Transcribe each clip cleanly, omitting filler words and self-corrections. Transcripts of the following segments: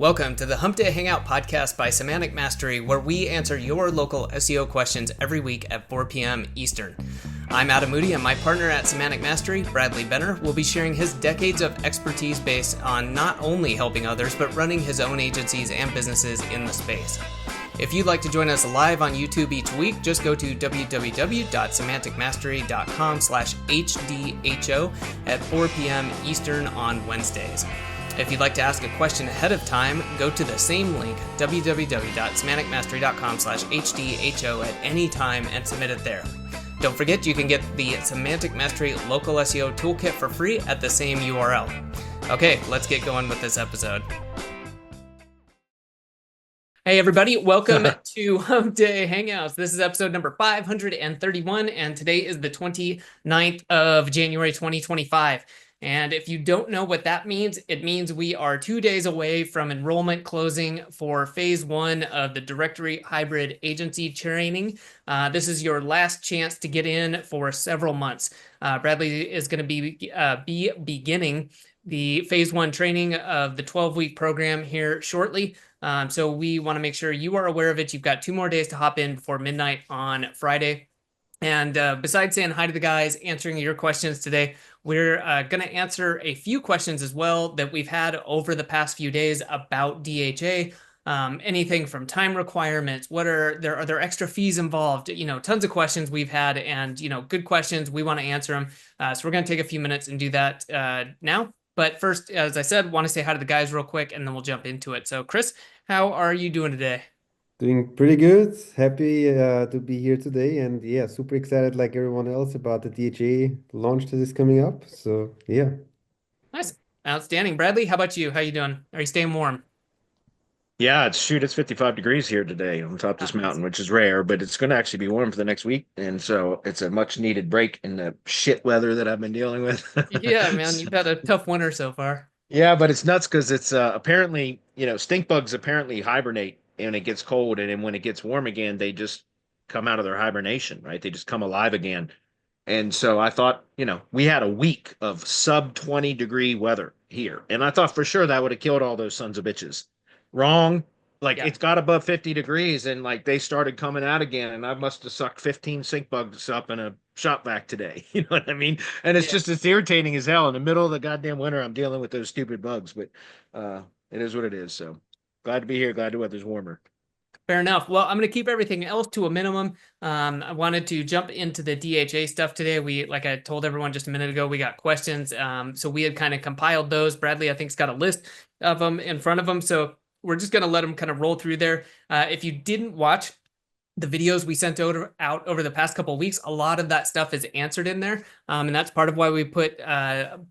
Welcome to the Hump Day Hangout podcast by Semantic Mastery, where we answer your local SEO questions every week at 4 p.m. Eastern. I'm Adam Moody, and my partner at Semantic Mastery, Bradley Benner, will be sharing his decades of expertise based on not only helping others, but running his own agencies and businesses in the space. If you'd like to join us live on YouTube each week, just go to www.semanticmastery.com/HDHO at 4 p.m. Eastern on Wednesdays. If you'd like to ask a question ahead of time, go to the same link, www.semanticmastery.com/HDHO at any time and submit it there. Don't forget you can get the Semantic Mastery Local SEO Toolkit for free at the same URL. Okay, let's get going with this episode. Hey everybody, welcome to Hump Day Hangouts. This is episode number 531, and today is the 29th of January 2025. And if you don't know what that means, it means we are 2 days away from enrollment closing for phase one of the Directory Hybrid Agency training. This is your last chance to get in for several months. Bradley is going to be beginning the phase one training of the 12-week program here shortly. So we want to make sure you are aware of it. You've got 2 more days to hop in before midnight on Friday. And besides saying hi to the guys, answering your questions today, we're going to answer a few questions as well that we've had over the past few days about DHA. Anything from time requirements, are there extra fees involved? Tons of questions we've had, and good questions. We want to answer them. So we're going to take a few minutes and do that now. But first, as I said, want to say hi to the guys real quick, and then we'll jump into it. So Chris, how are you doing today? Doing pretty good. Happy to be here today, and yeah, super excited like everyone else about the DHA launch that is coming up. So yeah. Nice. Outstanding. Bradley, how about you? How you doing? Are you staying warm? Yeah, it's 55 degrees here today on top of this mountain, which is rare, but it's going to actually be warm for the next week. And so it's a much needed break in the shit weather that I've been dealing with. Yeah, man, you've had a tough winter so far. Yeah, but it's nuts because it's apparently, stink bugs apparently hibernate when it gets cold. And then when it gets warm again, they just come out of their hibernation, right? They just come alive again. And so I thought, we had a week of sub 20-degree weather here. And I thought for sure that would have killed all those sons of bitches. Wrong. Like Yeah. it's got above 50 degrees and like they started coming out again. And I must have sucked 15 sink bugs up in a shop vac today. You know what I mean? And Yeah. it's irritating as hell. In the middle of the goddamn winter, I'm dealing with those stupid bugs, but it is what it is. So glad to be here. Glad the weather's warmer. Fair enough. Well, I'm going to keep everything else to a minimum. I wanted to jump into the DHA stuff today. Like I told everyone just a minute ago, we got questions. So we had kind of compiled those. Bradley, I think, has got a list of them in front of him. So we're just going to let them kind of roll through there. If you didn't watch the videos we sent out over the past couple of weeks, a lot of that stuff is answered in there, and that's part of why we put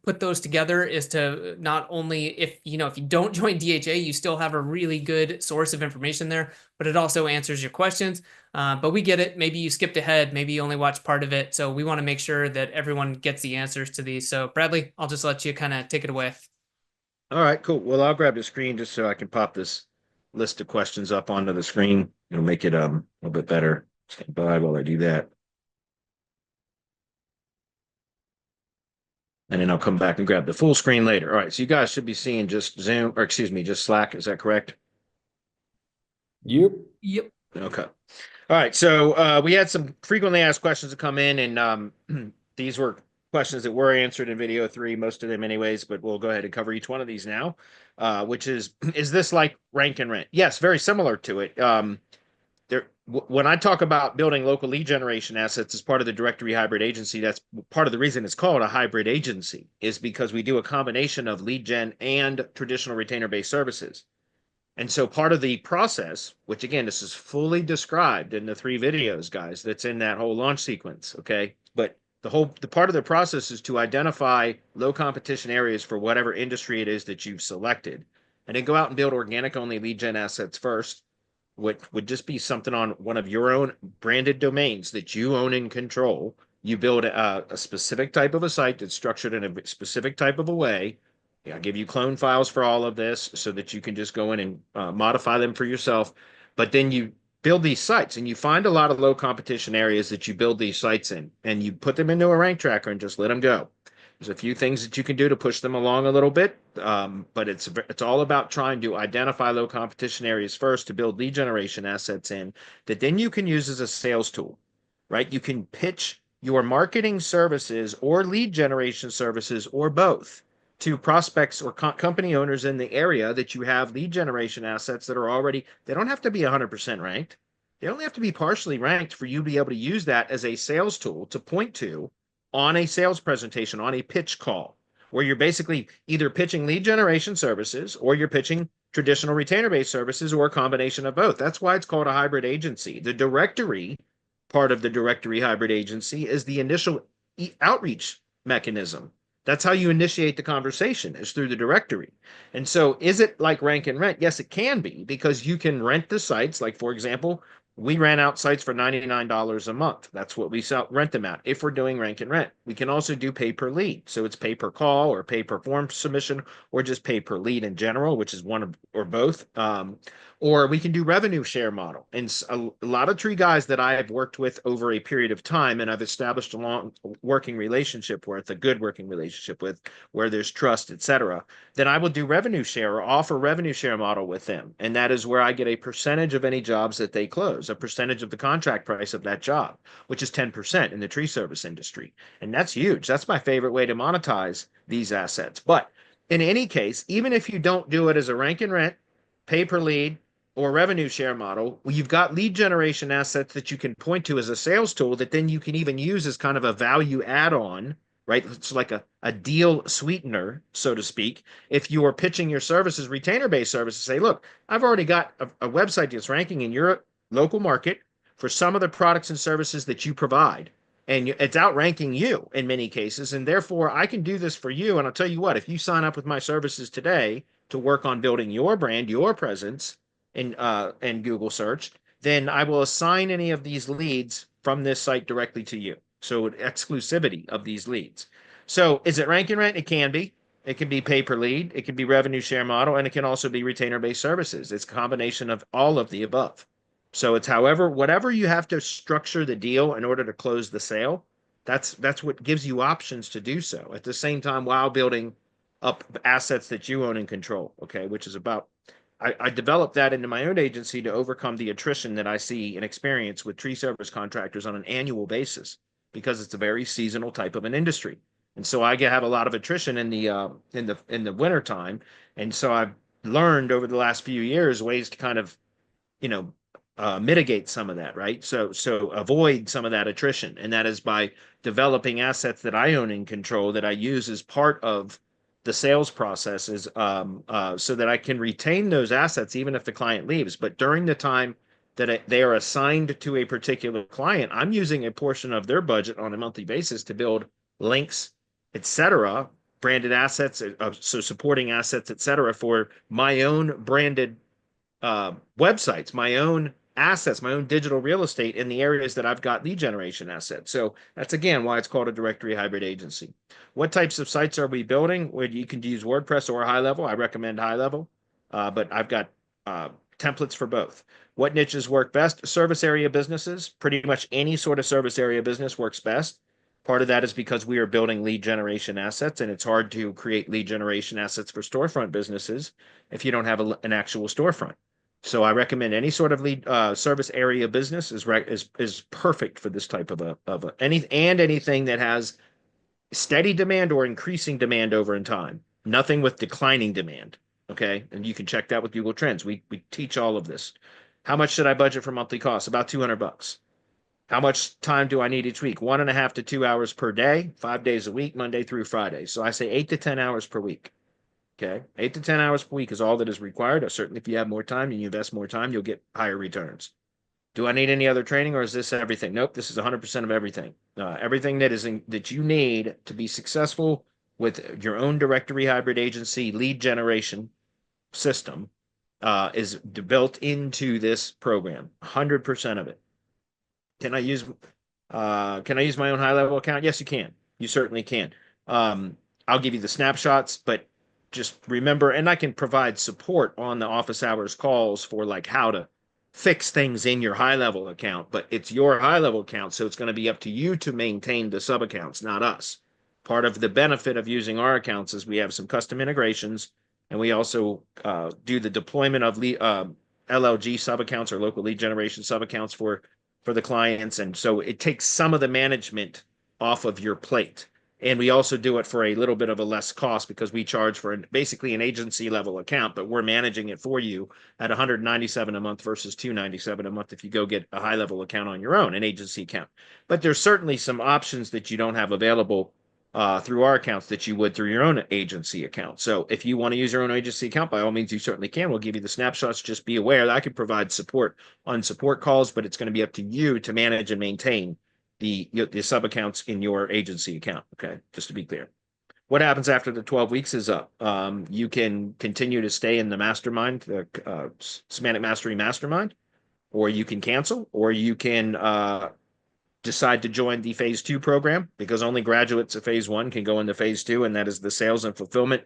those together, is to not only, if you don't join DHA, you still have a really good source of information there, but it also answers your questions. But we get it. Maybe you skipped ahead. Maybe you only watched part of it. So we want to make sure that everyone gets the answers to these. So Bradley, I'll just let you kind of take it away. All right, cool. Well, I'll grab the screen just so I can pop this list of questions up onto the screen. It'll make it a little bit better. Stand by while I do that. And then I'll come back and grab the full screen later. All right, so you guys should be seeing just Zoom, or excuse me, just Slack. Is that correct? Yep. Yep. Okay. All right, so we had some frequently asked questions to come in, and these were questions that were answered in video 3, most of them anyways, but we'll go ahead and cover each one of these now, which is this like rank and rent? Yes, very similar to it. When I talk about building local lead generation assets as part of the directory hybrid agency, that's part of the reason it's called a hybrid agency, is because we do a combination of lead gen and traditional retainer-based services. And so part of the process, which again, this is fully described in the 3 videos, guys, that's in that whole launch sequence, okay? But the part of the process is to identify low competition areas for whatever industry it is that you've selected, and then go out and build organic only lead gen assets first, which would just be something on one of your own branded domains that you own and control. You build a specific type of a site that's structured in a specific type of a way. I'll give you clone files for all of this so that you can just go in and modify them for yourself. But then you build these sites, and you find a lot of low competition areas that you build these sites in, and you put them into a rank tracker and just let them go. There's a few things that you can do to push them along a little bit, but it's all about trying to identify low competition areas first to build lead generation assets in that then you can use as a sales tool, right? You can pitch your marketing services or lead generation services or both to prospects or company owners in the area that you have lead generation assets that are already, they don't have to be 100% ranked. They only have to be partially ranked for you to be able to use that as a sales tool to point to on a sales presentation, on a pitch call, where you're basically either pitching lead generation services or you're pitching traditional retainer-based services or a combination of both. That's why it's called a hybrid agency. The directory part of the directory hybrid agency is the initial outreach mechanism. That's how you initiate the conversation, is through the directory. And so is it like rank and rent? Yes, it can be, because you can rent the sites. Like, for example, we rent out sites for $99 a month. That's what we rent them at if we're doing rank and rent. We can also do pay per lead. So it's pay per call or pay per form submission or just pay per lead in general, which is one of, or both. Or we can do revenue share model. And a lot of tree guys that I have worked with over a period of time, and I've established a long working relationship with, a good working relationship with, where there's trust, etc., then I will do revenue share or offer revenue share model with them. And that is where I get a percentage of any jobs that they close, a percentage of the contract price of that job, which is 10% in the tree service industry. And that's huge. That's my favorite way to monetize these assets. But in any case, even if you don't do it as a rank and rent, pay per lead, or revenue share model, you've got lead generation assets that you can point to as a sales tool that then you can even use as kind of a value add-on, right? It's like a deal sweetener, so to speak. If you are pitching your services, retainer-based services, say, look, I've already got a website that's ranking in your local market for some of the products and services that you provide. And it's outranking you in many cases. And therefore, I can do this for you. And I'll tell you what, if you sign up with my services today to work on building your brand, your presence, in Google search, then I will assign any of these leads from this site directly to you. So exclusivity of these leads. So is it rank and rent? It can be. It can be pay per lead. It can be revenue share model, and it can also be retainer-based services. It's a combination of all of the above. So it's whatever you have to structure the deal in order to close the sale. That's what gives you options to do so at the same time while building up assets that you own and control. Okay, which is about I developed that into my own agency to overcome the attrition that I see and experience with tree service contractors on an annual basis, because it's a very seasonal type of an industry. And so I have a lot of attrition in the winter time. And so I've learned over the last few years ways to kind of, mitigate some of that, right? So avoid some of that attrition. And that is by developing assets that I own and control that I use as part of the sales process, is so that I can retain those assets even if the client leaves. But during the time that they are assigned to a particular client, I'm using a portion of their budget on a monthly basis to build links, etc., branded assets, so supporting assets, etc., for my own branded websites, my own assets, my own digital real estate in the areas that I've got lead generation assets. So that's, again, why it's called a directory hybrid agency. What types of sites are we building? Where you can use WordPress or high level. I recommend high level, but I've got templates for both. What niches work best? Service area businesses. Pretty much any sort of service area business works best. Part of that is because we are building lead generation assets, and it's hard to create lead generation assets for storefront businesses if you don't have an actual storefront. So I recommend any sort of lead service area business is perfect for this type of anything that has steady demand or increasing demand over in time. Nothing with declining demand. Okay, and you can check that with Google Trends. We teach all of this. How much should I budget for monthly costs? About $200. How much time do I need each week? 1.5 to 2 hours per day, 5 days a week, Monday through Friday. So I say 8 to 10 hours per week. Okay, 8 to 10 hours per week is all that is required. Certainly, if you have more time and you invest more time, you'll get higher returns. Do I need any other training, or is this everything? Nope, this is 100% of everything. Everything that you need to be successful with your own directory hybrid agency lead generation system is built into this program. 100% of it. Can I use my own high level account? Yes, you can. You certainly can. I'll give you the snapshots, but just remember, and I can provide support on the office hours calls for like how to fix things in your high level account, but it's your high level account. So it's going to be up to you to maintain the sub accounts, not us. Part of the benefit of using our accounts is we have some custom integrations, and we also do the deployment of LLG sub accounts or local lead generation sub accounts for the clients. And so it takes some of the management off of your plate. And we also do it for a little bit of a less cost because we charge for basically an agency level account, but we're managing it for you at $197 a month versus $297 a month if you go get a high level account on your own, an agency account. But there's certainly some options that you don't have available through our accounts that you would through your own agency account. So if you want to use your own agency account, by all means, you certainly can. We'll give you the snapshots. Just be aware that I can provide support on support calls, but it's going to be up to you to manage and maintain the sub accounts in your agency account. Okay, just to be clear. What happens after the 12 weeks is up? You can continue to stay in the mastermind, the Semantic Mastery Mastermind, or you can cancel, or you can decide to join the phase 2 program, because only graduates of phase 1 can go into phase 2, and that is the sales and fulfillment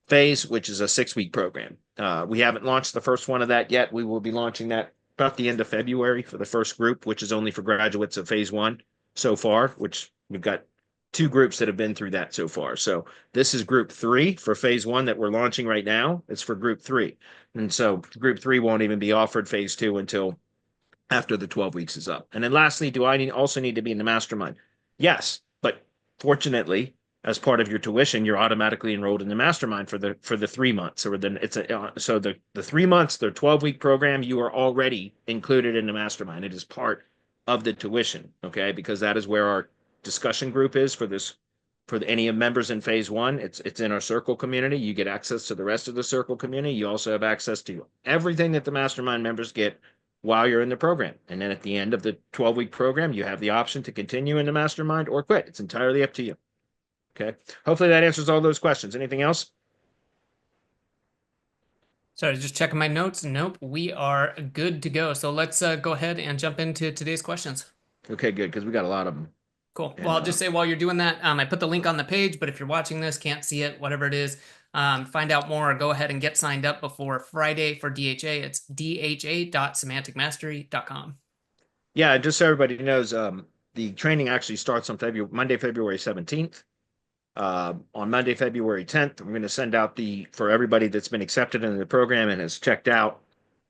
phase, which is a 6-week program. We haven't launched the first one of that yet. We will be launching that about the end of February for the first group, which is only for graduates of phase 1 so far, which we've got 2 groups that have been through that so far. So this is group 3 for phase 1 that we're launching right now. It's for group 3. And so group 3 won't even be offered phase 2 until after the 12 weeks is up. And then lastly, do I also need to be in the mastermind? Yes, but fortunately, as part of your tuition, you're automatically enrolled in the mastermind for the 3 months. Or then so the 3 months, the 12-week program, you are already included in the mastermind. It is part of the tuition, okay? Because that is where our discussion group is for any members in phase 1. It's in our circle community. You get access to the rest of the circle community. You also have access to everything that the mastermind members get while you're in the program. And then at the end of the 12-week program, you have the option to continue in the mastermind or quit. It's entirely up to you. Okay. Hopefully that answers all those questions. Anything else? Sorry, just checking my notes. Nope, we are good to go. So let's go ahead and jump into today's questions. Okay, good, because we got a lot of them. Cool. Well, I'll just say while you're doing that, I put the link on the page, but if you're watching this, can't see it, whatever it is, find out more, or go ahead and get signed up before Friday for DHA. It's dha.semanticmastery.com. Yeah, just so everybody knows, the training actually starts on Monday, February 17th. On Monday, February 10th, we're going to send out for everybody that's been accepted into the program and has checked out,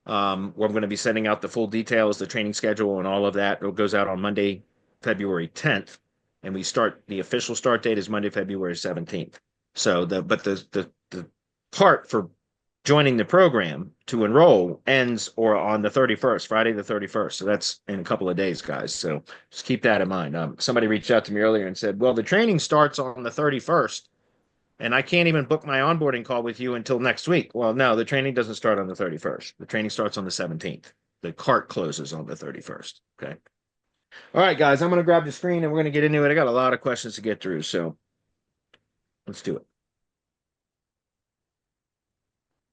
we're going to be sending out the full details, the training schedule, and all of that. It goes out on Monday, February 10th, and the official start date is Monday, February 17th. So the part for joining the program to enroll ends on the 31st, Friday the 31st. So that's in a couple of days, guys. So just keep that in mind. Somebody reached out to me earlier and said, well, the training starts on the 31st, and I can't even book my onboarding call with you until next week. Well, no, the training doesn't start on the 31st. The training starts on the 17th. The cart closes on the 31st. Okay. All right, guys, I'm going to grab the screen and we're going to get into it. I got a lot of questions to get through, so let's do it.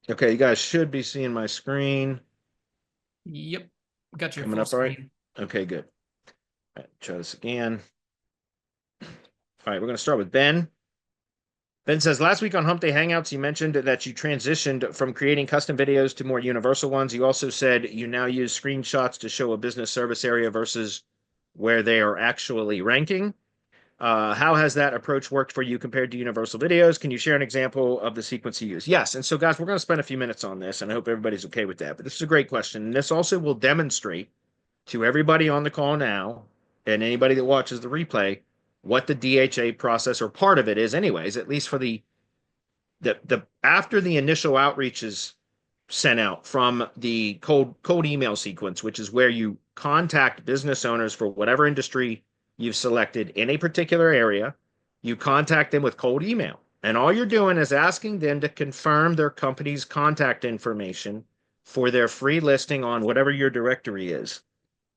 Okay, you guys should be seeing my screen. Yep, got your Coming full up, all right? screen. Okay, good. All right, try this again. All right, we're going to start with Ben. Ben says, last week on Hump Day Hangouts, you mentioned that you transitioned from creating custom videos to more universal ones. You also said you now use screenshots to show a business service area versus where they are actually ranking. How has that approach worked for you compared to universal videos? Can you share an example of the sequence you use? Yes. And so, guys, we're going to spend a few minutes on this, and I hope everybody's okay with that. But this is a great question. And this also will demonstrate to everybody on the call now and anybody that watches the replay what the DHA process, or part of it, is anyways, at least for the after the initial outreach is sent out from the cold email sequence, which is where you contact business owners for whatever industry you've selected in a particular area. You contact them with cold email, and all you're doing is asking them to confirm their company's contact information for their free listing on whatever your directory is.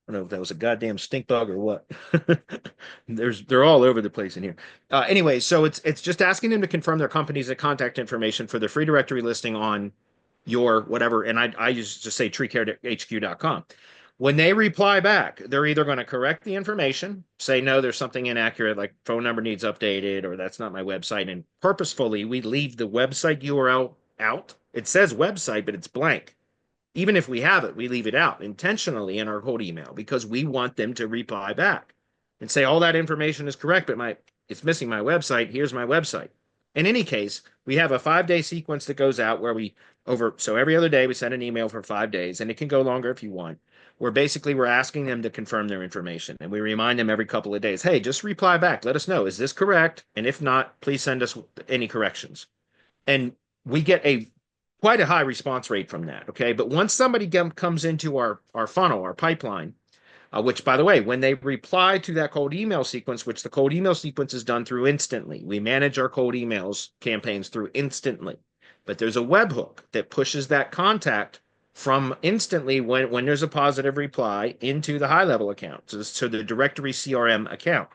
I don't know if that was a goddamn stink bug or what. They're all over the place in here. Anyway, so it's just asking them to confirm their company's contact information for their free directory listing on your whatever, and I used to say treecarehq.com. When they reply back, they're either going to correct the information, say, no, there's something inaccurate, like phone number needs updated, or that's not my website. And purposefully, we leave the website URL out. It says website, but it's blank. Even if we have it, we leave it out intentionally in our cold email because we want them to reply back and say all that information is correct, but it's missing my website. Here's my website. In any case, we have a 5-day sequence that goes out where so every other day we send an email for 5 days, and it can go longer if you want, where basically we're asking them to confirm their information. And we remind them every couple of days, hey, just reply back. Let us know, is this correct? And if not, please send us any corrections. And we get quite a high response rate from that. Okay. But once somebody comes into our funnel, our pipeline, which, by the way, when they reply to that cold email sequence, which the cold email sequence is done through Instantly. We manage our cold emails campaigns through Instantly. But there's a webhook that pushes that contact from Instantly when there's a positive reply into the high-level account, so the directory CRM account,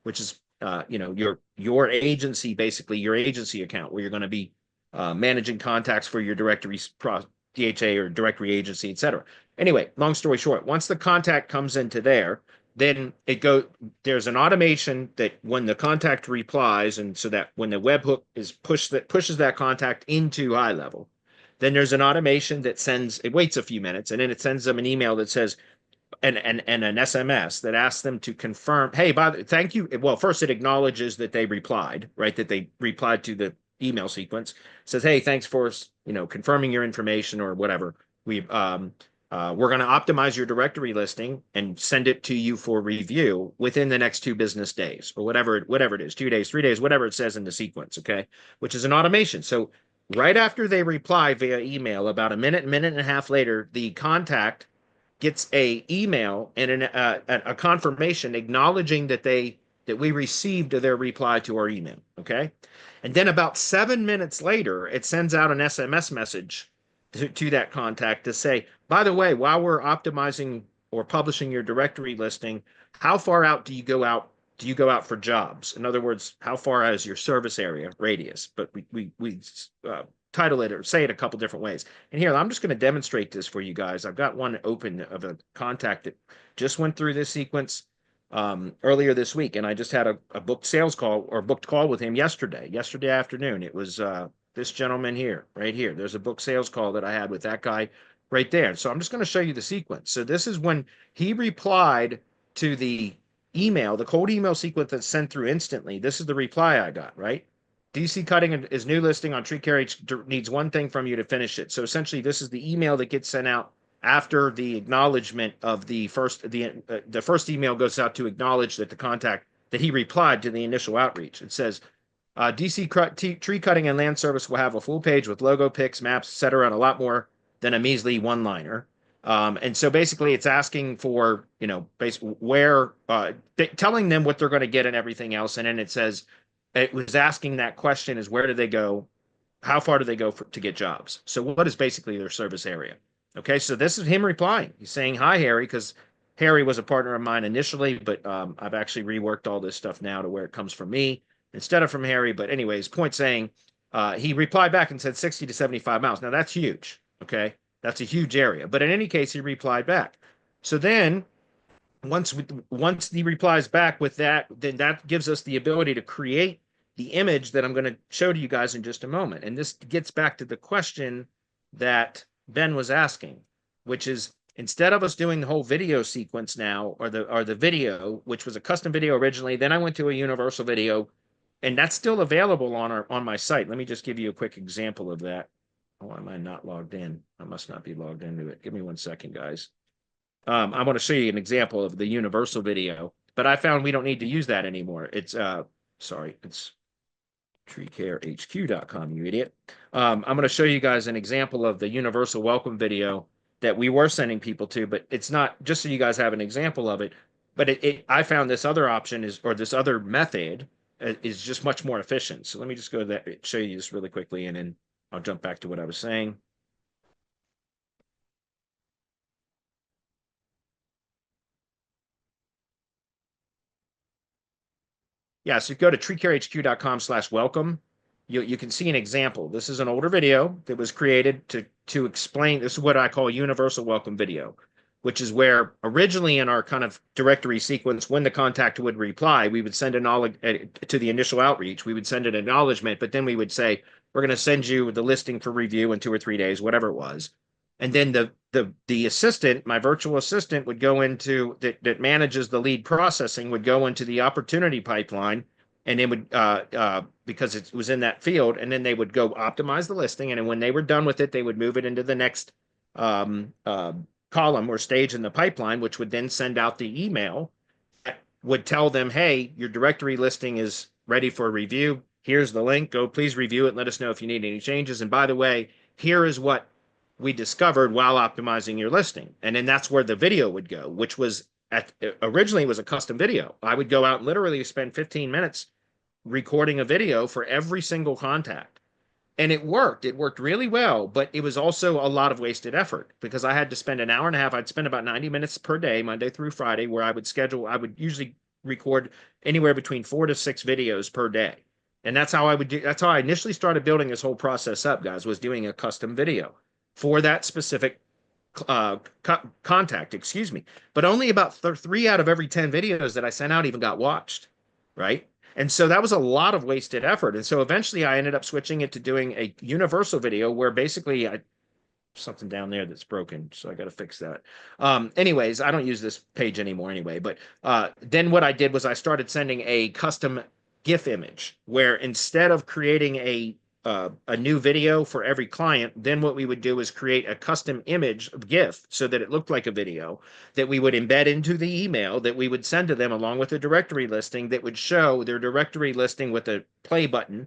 which is your agency, basically your agency account, where you're going to be managing contacts for your directory DHA or directory agency, etc. Anyway, long story short, once the contact comes into there, then there's an automation that when the contact replies, and so that when the webhook is pushes that contact into high level, then there's an automation that it waits a few minutes, and then it sends them an email that says, and an SMS that asks them to confirm, hey, thank you. Well, first it acknowledges that they replied, right? That they replied to the email sequence, says, hey, thanks for confirming your information or whatever. We're going to optimize your directory listing and send it to you for review within the next 2 business days, or whatever it is, 2 days, 3 days, whatever it says in the sequence. Okay, which is an automation. So right after they reply via email, about a minute and a half later, the contact gets a email and a confirmation acknowledging that we received their reply to our email. Okay, and then about 7 minutes later, it sends out an SMS message to that contact to say, by the way, while we're optimizing or publishing your directory listing, how far out do you go out? Do you go out for jobs? In other words, how far is your service area radius? But we title it or say it a couple different ways. And here, I'm just going to demonstrate this for you guys. I've got one open of a contact that just went through this sequence earlier this week, and I just had a booked sales call or booked call with him yesterday afternoon. It was this gentleman here, right here. There's a booked sales call that I had with that guy right there. So I'm just going to show you the sequence. So this is when he replied to the email, the cold email sequence that's sent through Instantly. This is the reply I got, right? DC cutting is new listing on Tree Carriage needs one thing from you to finish it. So essentially, this is the email that gets sent out after the acknowledgement of the first email goes out to acknowledge that the contact that he replied to the initial outreach. It says, DC tree cutting and land service will have a full page with logo, pics, maps, etc., and a lot more than a measly one-liner. And so basically, it's asking for telling them what they're going to get and everything else, and then it says. It was asking that question is where do they go? How far do they go to get jobs? So what is basically their service area? Okay, so this is him replying. He's saying, hi, Harry, because Harry was a partner of mine initially, but I've actually reworked all this stuff now to where it comes from me instead of from Harry. But anyways, point saying, he replied back and said 60 to 75 miles. Now that's huge. Okay, that's a huge area. But in any case, he replied back. So then once he replies back with that, then that gives us the ability to create the image that I'm going to show to you guys in just a moment. And this gets back to the question that Ben was asking, which is instead of us doing the whole video sequence now, or the video, which was a custom video originally, then I went to a universal video, and that's still available on my site. Let me just give you a quick example of that. Oh, am I not logged in? I must not be logged into it. Give me 1 second, guys. I want to show you an example of the universal video, but I found we don't need to use that anymore. It's it's treecarehq.com, you idiot. I'm going to show you guys an example of the universal welcome video that we were sending people to, but it's not just so you guys have an example of it. But I found this other option this other method is just much more efficient. So let me just go to that, show you this really quickly, and then I'll jump back to what I was saying. Yeah, so go to treecarehq.com/welcome. You can see an example. This is an older video that was created to explain. This is what I call universal welcome video, which is where originally in our kind of directory sequence, when the contact would reply, we would send to the initial outreach. We would send an acknowledgement, but then we would say, we're going to send you the listing for review in 2 or 3 days, whatever it was. And then the assistant, my virtual assistant, would go into that manages the lead processing, would go into the opportunity pipeline and then would because it was in that field, and then they would go optimize the listing, and then when they were done with it, they would move it into the next column or stage in the pipeline, which would then send out the email that would tell them, hey, your directory listing is ready for review. Here's the link. Go please review it. Let us know if you need any changes. And by the way, here is what we discovered while optimizing your listing. And then that's where the video would go, which was originally was a custom video. I would go out and literally spend 15 minutes recording a video for every single contact. And it worked. It worked really well, but it was also a lot of wasted effort because I had to spend an hour and a half. I'd spend about 90 minutes per day, Monday through Friday, where I would usually record anywhere between 4 to 6 videos per day. And that's how that's how I initially started building this whole process up, guys, was doing a custom video for that specific contact, excuse me. But only about 3 out of every 10 videos that I sent out even got watched, right? And so that was a lot of wasted effort. And so eventually I ended up switching it to doing a universal video where basically something down there that's broken. So I got to fix that. Anyways, I don't use this page anymore anyway. But then what I did was I started sending a custom GIF image where instead of creating a new video for every client, then what we would do is create a custom image of GIF so that it looked like a video that we would embed into the email that we would send to them along with a directory listing that would show their directory listing with a play button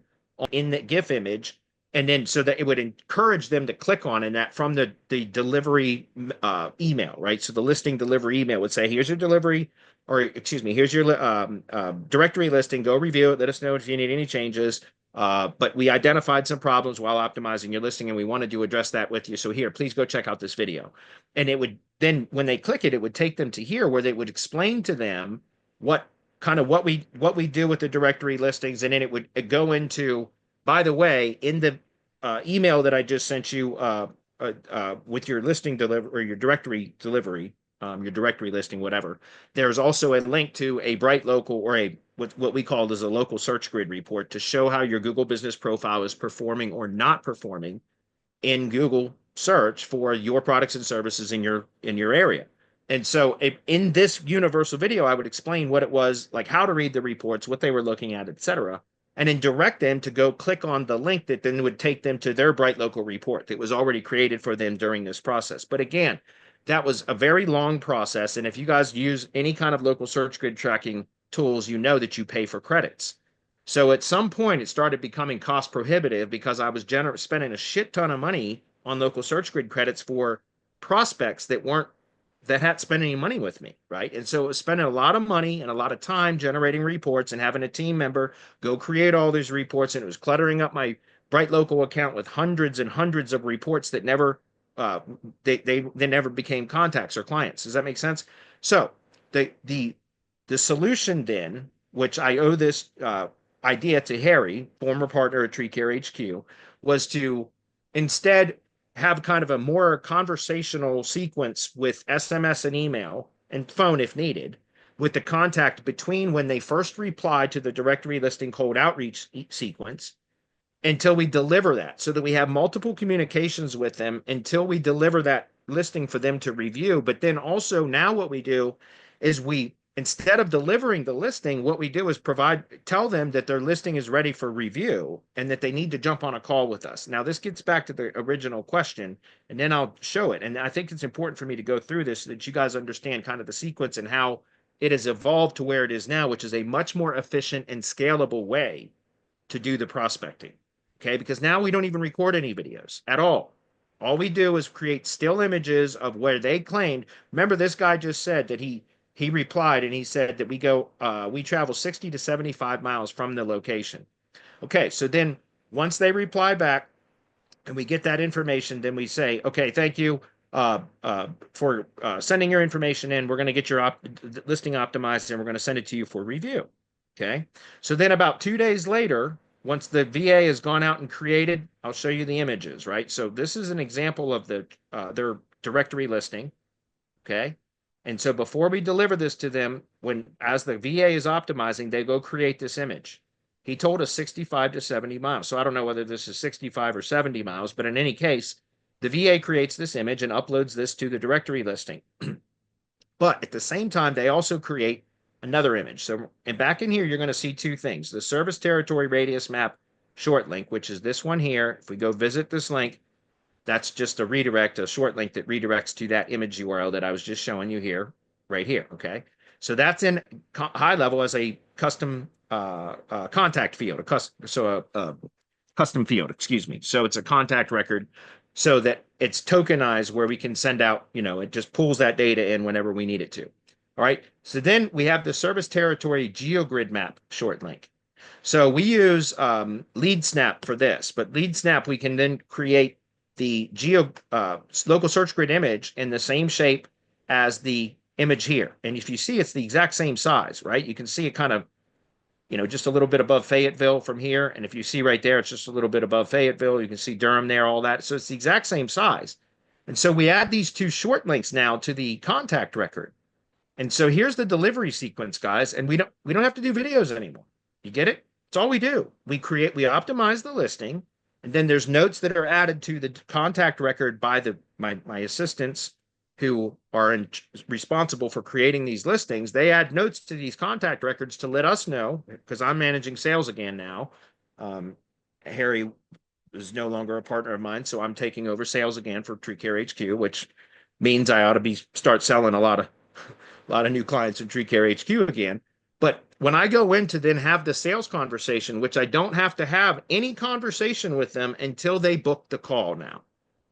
in the GIF image. And then so that it would encourage them to click on and that from the delivery email, right? So the listing delivery email would say, here's your delivery, or excuse me, here's your directory listing. Go review it. Let us know if you need any changes. But we identified some problems while optimizing your listing, and we wanted to address that with you. So here, please go check out this video. And it would then, when they click it, it would take them to here where they would explain to them what we do with the directory listings, and then it would go into, by the way, in the email that I just sent you with your listing delivery or your directory delivery, your directory listing, whatever. There's also a link to a Bright Local or what we call as a local search grid report to show how your Google business profile is performing or not performing in Google search for your products and services in your area. And so in this universal video, I would explain what it was, like how to read the reports, what they were looking at, etc., and then direct them to go click on the link that then would take them to their Bright Local report that was already created for them during this process. But again, that was a very long process. And if you guys use any kind of local search grid tracking tools, you know that you pay for credits. So at some point, it started becoming cost prohibitive because I was spending a shit ton of money on local search grid credits for prospects that hadn't spent any money with me, right? And so it was spending a lot of money and a lot of time generating reports and having a team member go create all these reports, and it was cluttering up my Bright Local account with hundreds and hundreds of reports that never they never became contacts or clients. Does that make sense? So the solution then, which I owe this idea to Harry, former partner at TreeCare HQ, was to instead have kind of a more conversational sequence with SMS and email and phone if needed, with the contact between when they first reply to the directory listing cold outreach sequence until we deliver that, so that we have multiple communications with them until we deliver that listing for them to review. But then also now what we do is instead of delivering the listing, what we do is tell them that their listing is ready for review and that they need to jump on a call with us. Now, this gets back to the original question, and then I'll show it. And I think it's important for me to go through this so that you guys understand kind of the sequence and how it has evolved to where it is now, which is a much more efficient and scalable way to do the prospecting. Okay, because now we don't even record any videos at all. All we do is create still images of where they claimed. Remember, this guy just said that he replied and he said that we travel 60 to 75 miles from the location. Okay, so then once they reply back and we get that information, then we say, okay, thank you for sending your information in. We're going to get your listing optimized and we're going to send it to you for review. Okay, so then about 2 days later, once the VA has gone out and created, I'll show you the images, right? So this is an example of their directory listing, okay? And so before we deliver this to them, as the VA is optimizing, they go create this image. He told us 65 to 70 miles. So I don't know whether this is 65 or 70 miles, but in any case, the VA creates this image and uploads this to the directory listing. But at the same time, they also create another image. So, and back in here, you're going to see two things: the service territory radius map short link, which is this one here. If we go visit this link, that's just a redirect, a short link that redirects to that image URL that I was just showing you here, right here. Okay. So that's in high level as a custom contact field, a custom field, excuse me. So it's a contact record so that it's tokenized where we can send out, it just pulls that data in whenever we need it to. All right. So then we have the service territory geogrid map short link. So we use LeadSnap for this, but LeadSnap, we can then create the local search grid image in the same shape as the image here. And if you see, it's the exact same size, right? You can see it kind of, just a little bit above Fayetteville from here. And if you see right there, it's just a little bit above Fayetteville. You can see Durham there, all that. So it's the exact same size. And so we add these two short links now to the contact record. And so here's the delivery sequence, guys. And we don't have to do videos anymore. You get it? It's all we do. We optimize the listing, and then there's notes that are added to the contact record by my assistants who are responsible for creating these listings. They add notes to these contact records to let us know, because I'm managing sales again now. Harry is no longer a partner of mine, so I'm taking over sales again for Tree Care HQ, which means I ought to start selling a lot of new clients in Tree Care HQ again. But when I go in to then have the sales conversation, which I don't have to have any conversation with them until they book the call now.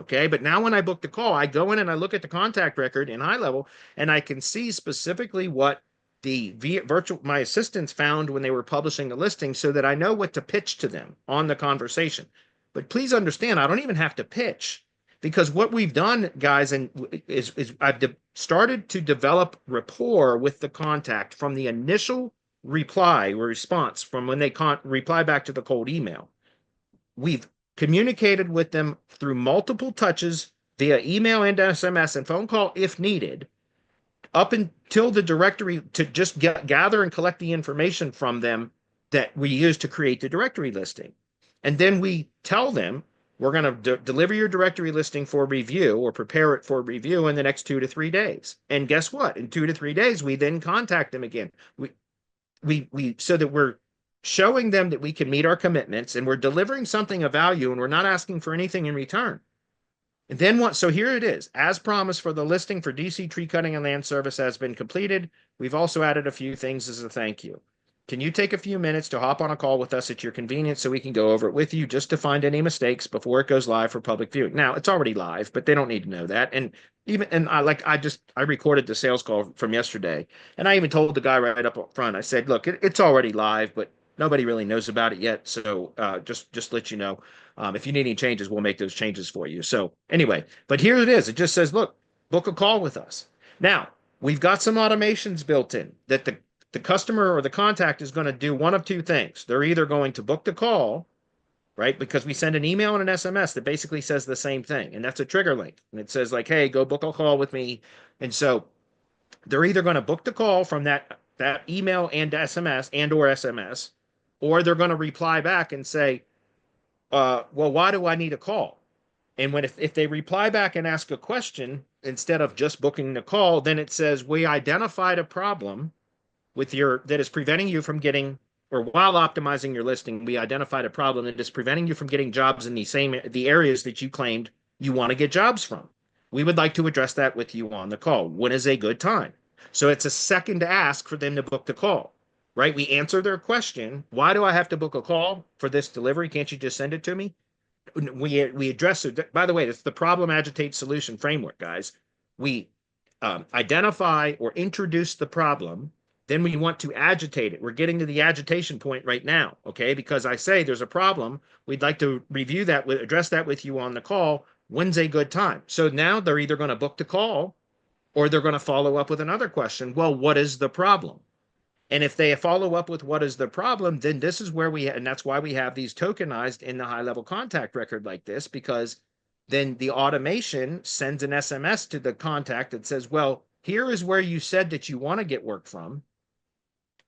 Okay. But now when I book the call, I go in and I look at the contact record in high level, and I can see specifically what my assistants found when they were publishing the listing, so that I know what to pitch to them on the conversation. But please understand, I don't even have to pitch, because what we've done, guys, is I've started to develop rapport with the contact from the initial reply or response, from when they reply back to the cold email. We've communicated with them through multiple touches via email and SMS and phone call if needed, up until the directory, to just gather and collect the information from them that we use to create the directory listing. And then we tell them, we're going to deliver your directory listing for review, or prepare it for review in the next 2 to 3 days. And guess what? In 2 to 3 days, we then contact them again. So that we're showing them that we can meet our commitments, and we're delivering something of value, and we're not asking for anything in return. And then so here it is. As promised, for the listing for DC Tree Cutting and Land Service has been completed. We've also added a few things as a thank you. Can you take a few minutes to hop on a call with us at your convenience so we can go over it with you, just to find any mistakes before it goes live for public viewing? Now, it's already live, but they don't need to know that. And I recorded the sales call from yesterday, and I even told the guy right up front, I said, look, it's already live, but nobody really knows about it yet. So just let you know, if you need any changes, we'll make those changes for you. So anyway, but here it is. It just says, look, book a call with us. Now, we've got some automations built in that the customer or the contact is going to do one of two things. They're either going to book the call, right? Because we send an email and an SMS that basically says the same thing. And that's a trigger link. And it says like, hey, go book a call with me. And so they're either going to book the call from that email and SMS, or they're going to reply back and say, well, why do I need a call? And if they reply back and ask a question instead of just booking the call, then it says, we identified a problem that is preventing you from getting, or while optimizing your listing, we identified a problem that is preventing you from getting jobs in the areas that you claimed you want to get jobs from. We would like to address that with you on the call. When is a good time? So it's a second ask for them to book the call, right? We answer their question. Why do I have to book a call for this delivery? Can't you just send it to me? We address it. By the way, it's the problem, agitate, solution framework, guys. We identify or introduce the problem. Then we want to agitate it. We're getting to the agitation point right now, okay? Because I say there's a problem. We'd like to review that, address that with you on the call. When's a good time? So now they're either going to book the call, or they're going to follow up with another question. Well, what is the problem? And if they follow up with what is the problem, then this is where and that's why we have these tokenized in the high-level contact record like this, because then the automation sends an SMS to the contact that says, well, here is where you said that you want to get work from,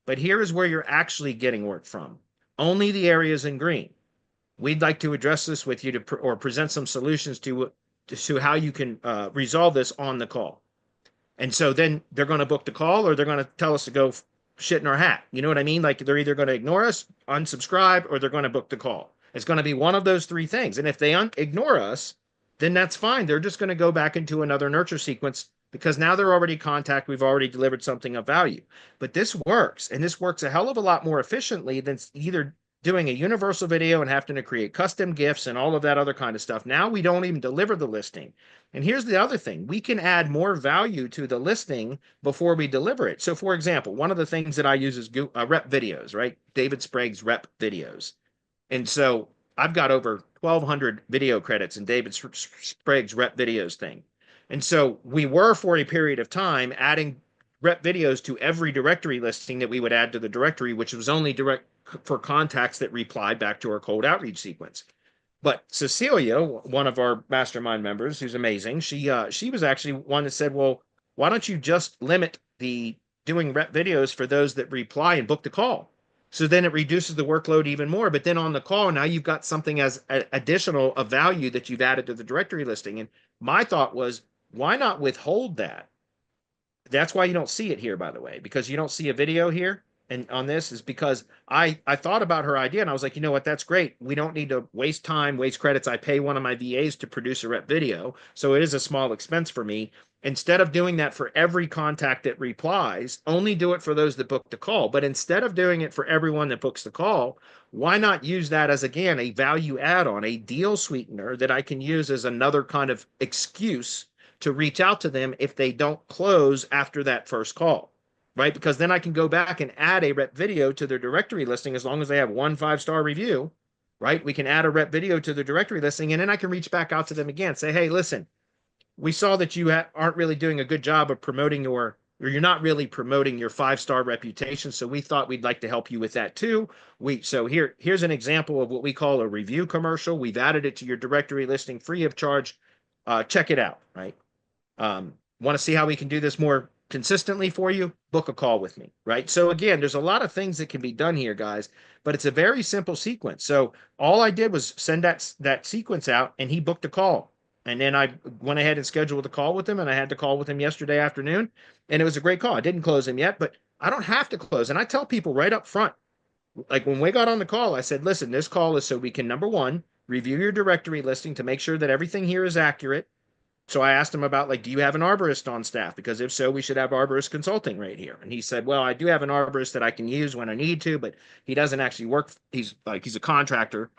but here is where you're actually getting work from. Only the areas in green. We'd like to address this with you or present some solutions to how you can resolve this on the call. And so then they're going to book the call, or they're going to tell us to go shit in our hat. You know what I mean? Like they're either going to ignore us, unsubscribe, or they're going to book the call. It's going to be one of those three things. And if they ignore us, then that's fine. They're just going to go back into another nurture sequence because now they're already contact. We've already delivered something of value. But this works, and this works a hell of a lot more efficiently than either doing a universal video and having to create custom GIFs and all of that other kind of stuff. Now we don't even deliver the listing. And here's the other thing. We can add more value to the listing before we deliver it. So for example, one of the things that I use is rep videos, right? David Sprague's rep videos. And so I've got over 1,200 video credits in David Sprague's rep videos thing. And so we were, for a period of time, adding rep videos to every directory listing that we would add to the directory, which was only direct for contacts that replied back to our cold outreach sequence. But Cecilia, one of our mastermind members, who's amazing, she was actually one that said, well, why don't you just limit the doing rep videos for those that reply and book the call? So then it reduces the workload even more. But then on the call, now you've got something as additional of value that you've added to the directory listing. And my thought was, why not withhold that? That's why you don't see it here, by the way, because you don't see a video here. And on this is because I thought about her idea and I was like, you know what, that's great. We don't need to waste time, waste credits. I pay one of my VAs to produce a rep video. So it is a small expense for me. Instead of doing that for every contact that replies, only do it for those that book the call. But instead of doing it for everyone that books the call, why not use that as, again, a value add-on, a deal sweetener that I can use as another kind of excuse to reach out to them if they don't close after that first call, right? Because then I can go back and add a rep video to their directory listing as long as they have 1 5-star review, right? We can add a rep video to the directory listing, and then I can reach back out to them again, say, hey, listen, we saw that you aren't really doing a good job of promoting or you're not really promoting your 5-star reputation. So we thought we'd like to help you with that too. So here's an example of what we call a review commercial. We've added it to your directory listing free of charge. Check it out, right? Want to see how we can do this more consistently for you? Book a call with me, right? So again, there's a lot of things that can be done here, guys, but it's a very simple sequence. So all I did was send that sequence out and he booked a call. And then I went ahead and scheduled a call with him, and I had the call with him yesterday afternoon, and it was a great call. I didn't close him yet, but I don't have to close. And I tell people right up front, like when we got on the call, I said, listen, this call is so we can, number one, review your directory listing to make sure that everything here is accurate. So I asked him about, like, do you have an arborist on staff? Because if so, we should have arborist consulting right here. And he said, well, I do have an arborist that I can use when I need to, but he doesn't actually work. He's a contractor.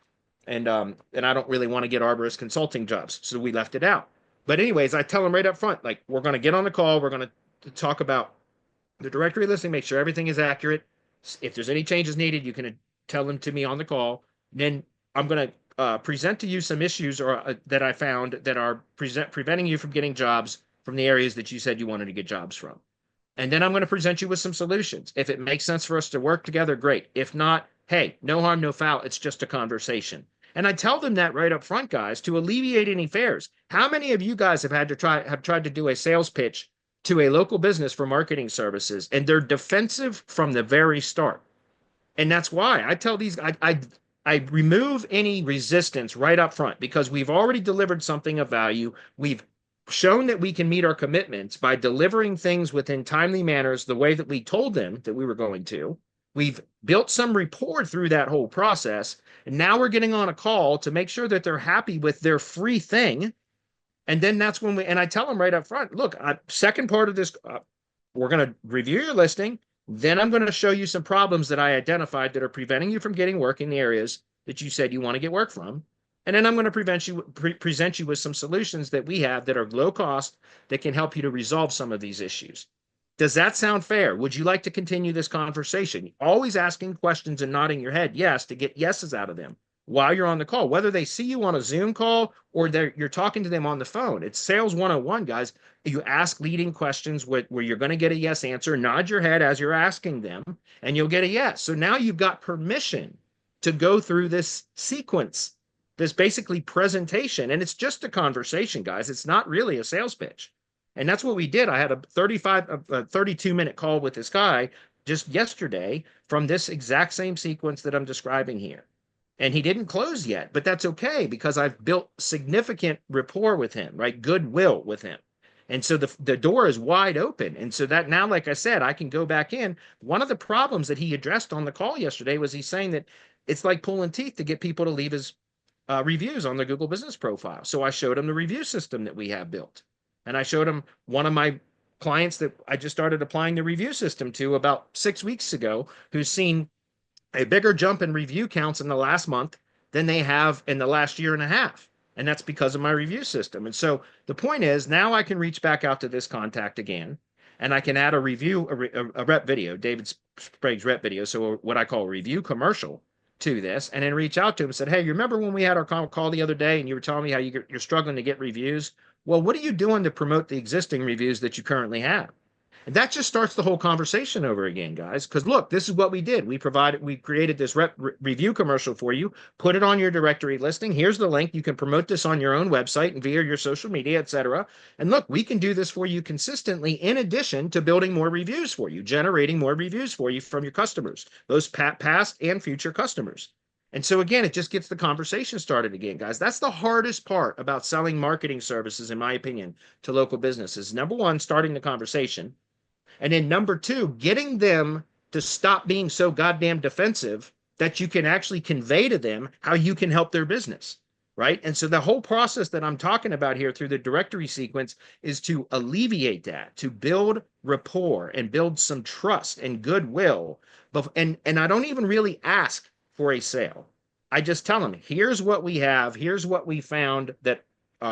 And I don't really want to get arborist consulting jobs. So we left it out. But anyways, I tell him right up front, like, we're going to get on the call. We're going to talk about the directory listing, make sure everything is accurate. If there's any changes needed, you can tell them to me on the call. Then I'm going to present to you some issues that I found that are preventing you from getting jobs from the areas that you said you wanted to get jobs from. And then I'm going to present you with some solutions. If it makes sense for us to work together, great. If not, hey, no harm, no foul. It's just a conversation. And I tell them that right up front, guys, to alleviate any fears. How many of you guys have tried to do a sales pitch to a local business for marketing services, and they're defensive from the very start? And that's why I tell these, I remove any resistance right up front, because we've already delivered something of value. We've shown that we can meet our commitments by delivering things within timely manners the way that we told them that we were going to. We've built some rapport through that whole process. And now we're getting on a call to make sure that they're happy with their free thing. And then that's when and I tell them right up front, look, second part of this, we're going to review your listing. Then I'm going to show you some problems that I identified that are preventing you from getting work in the areas that you said you want to get work from. And then I'm going to present you with some solutions that we have that are low cost that can help you to resolve some of these issues. Does that sound fair? Would you like to continue this conversation? Always asking questions and nodding your head yes to get yeses out of them while you're on the call, whether they see you on a Zoom call or you're talking to them on the phone. It's sales 101, guys. You ask leading questions where you're going to get a yes answer, nod your head as you're asking them, and you'll get a yes. So now you've got permission to go through this sequence, this basically presentation, and it's just a conversation, guys. It's not really a sales pitch. And that's what we did. I had a 32-minute call with this guy just yesterday from this exact same sequence that I'm describing here. And he didn't close yet, but that's okay because I've built significant rapport with him, right? Goodwill with him. And so the door is wide open. And so that now, like I said, I can go back in. One of the problems that he addressed on the call yesterday was he's saying that it's like pulling teeth to get people to leave his reviews on their Google business profile. So I showed him the review system that we have built. And I showed him one of my clients that I just started applying the review system to about 6 weeks ago, who's seen a bigger jump in review counts in the last month than they have in the last year and a half. And that's because of my review system. And so the point is, now I can reach back out to this contact again, and I can add a review, a rep video, David Sprague's rep video. So what I call a review commercial to this, and then reach out to him and said, hey, you remember when we had our call the other day and you were telling me how you're struggling to get reviews? Well, what are you doing to promote the existing reviews that you currently have? And that just starts the whole conversation over again, guys. Because look, this is what we did. We created this review commercial for you, put it on your directory listing. Here's the link. You can promote this on your own website and via your social media, etc. And look, we can do this for you consistently in addition to building more reviews for you, generating more reviews for you from your customers, those past and future customers. And so again, it just gets the conversation started again, guys. That's the hardest part about selling marketing services, in my opinion, to local businesses. Number one, starting the conversation. And then number two, getting them to stop being so goddamn defensive that you can actually convey to them how you can help their business, right? And so the whole process that I'm talking about here through the directory sequence is to alleviate that, to build rapport and build some trust and goodwill. And I don't even really ask for a sale. I just tell them, here's what we have, here's what we found that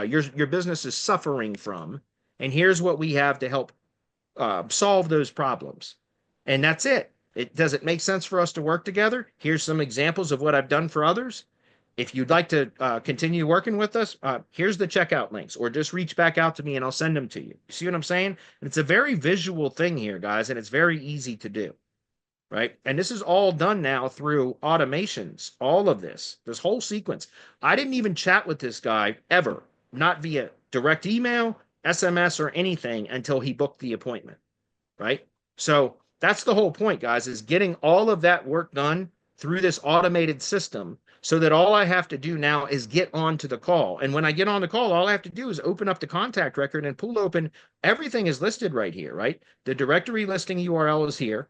your business is suffering from, and here's what we have to help solve those problems. And that's it. Does it make sense for us to work together? Here's some examples of what I've done for others. If you'd like to continue working with us, here's the checkout links, or just reach back out to me and I'll send them to you. You see what I'm saying? And it's a very visual thing here, guys, and it's very easy to do, right? And this is all done now through automations, all of this whole sequence. I didn't even chat with this guy ever, not via direct email, SMS, or anything until he booked the appointment, right? So that's the whole point, guys, is getting all of that work done through this automated system so that all I have to do now is get onto the call. And when I get on the call, all I have to do is open up the contact record and pull open. Everything is listed right here, right? The directory listing URL is here.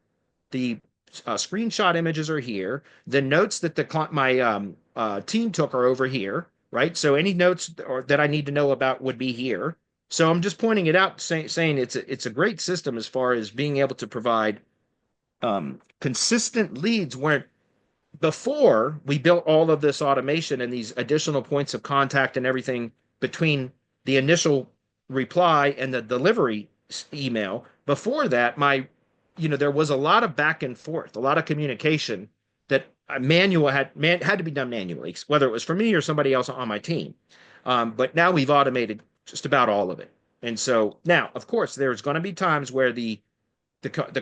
The screenshot images are here. The notes that my team took are over here, right? So any notes that I need to know about would be here. So I'm just pointing it out, saying it's a great system as far as being able to provide consistent leads, where before we built all of this automation and these additional points of contact and everything between the initial reply and the delivery email. Before that, there was a lot of back and forth, a lot of communication that had to be done manually, whether it was for me or somebody else on my team. But now we've automated just about all of it. And so now, of course, there's going to be times where the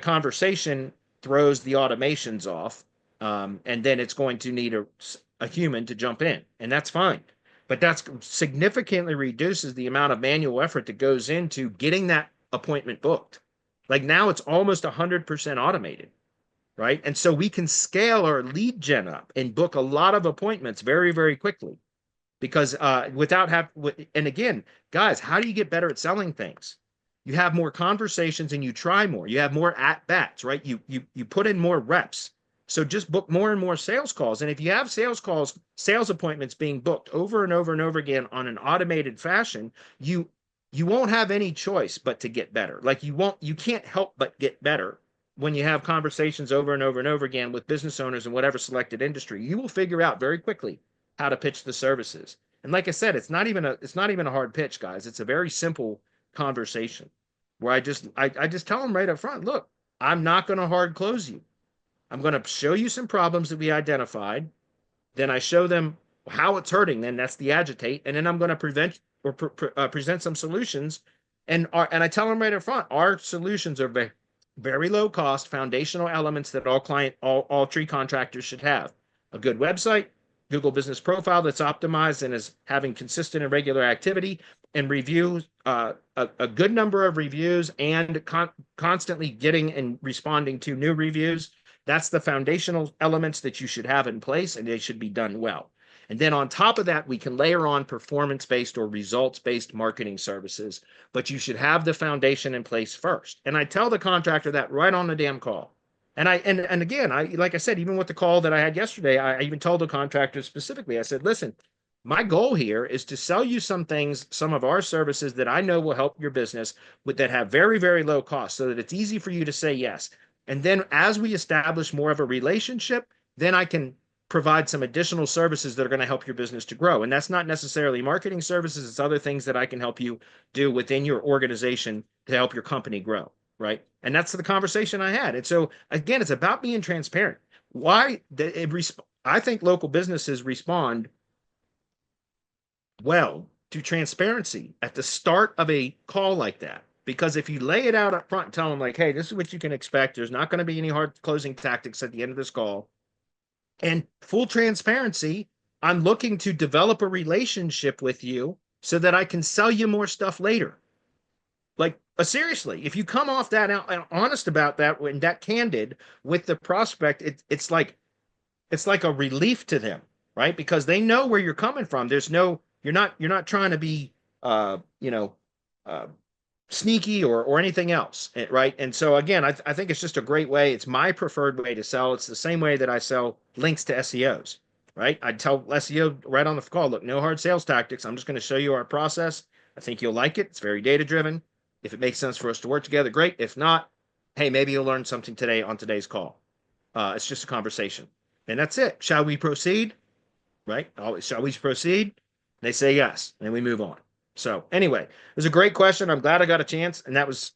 conversation throws the automations off, and then it's going to need a human to jump in, and that's fine. But that significantly reduces the amount of manual effort that goes into getting that appointment booked. Like now it's almost 100% automated, right? And so we can scale our lead gen up and book a lot of appointments very, very quickly. Because and again, guys, how do you get better at selling things? You have more conversations and you try more. You have more at bats, right? You put in more reps. So just book more and more sales calls. And if you have sales appointments being booked over and over and over again on an automated fashion, you won't have any choice but to get better. Like you can't help but get better when you have conversations over and over and over again with business owners in whatever selected industry. You will figure out very quickly how to pitch the services. And like I said, it's not even a hard pitch, guys. It's a very simple conversation where I just tell them right up front, look, I'm not going to hard close you. I'm going to show you some problems that we identified. Then I show them how it's hurting. Then that's the agitate. And then I'm going to present some solutions. And I tell them right up front, our solutions are very, very low cost foundational elements that all tree contractors should have. A good website, Google business profile that's optimized and is having consistent and regular activity, and reviews, a good number of reviews, and constantly getting and responding to new reviews. That's the foundational elements that you should have in place, and they should be done well. And then on top of that, we can layer on performance-based or results-based marketing services, but you should have the foundation in place first. And I tell the contractor that right on the damn call. And again, like I said, even with the call that I had yesterday, I even told the contractor specifically, I said, listen, my goal here is to sell you some things, some of our services that I know will help your business with that have very, very low cost so that it's easy for you to say yes. And then as we establish more of a relationship, then I can provide some additional services that are going to help your business to grow. And that's not necessarily marketing services. It's other things that I can help you do within your organization to help your company grow. Right. And that's the conversation I had. And so again, it's about being transparent. I think local businesses respond well to transparency at the start of a call like that. Because if you lay it out up front and tell them like, hey, this is what you can expect. There's not going to be any hard closing tactics at the end of this call. And full transparency, I'm looking to develop a relationship with you so that I can sell you more stuff later. Like, seriously, if you come off that out, honest about that and that candid with the prospect, it's like a relief to them, right? Because they know where you're coming from. You're not trying to be uh, sneaky or anything else, right? And so again, I think it's just a great way. It's my preferred way to sell. It's the same way that I sell links to SEOs, right? I tell SEO right on the call, look, no hard sales tactics. I'm just going to show you our process. I think you'll like it. It's very data driven. If it makes sense for us to work together, great. If not, hey, maybe you'll learn something today on today's call. It's just a conversation. And that's it. Shall we proceed? Right? Shall we proceed? They say yes, and we move on. So anyway, it was a great question. I'm glad I got a chance, and that was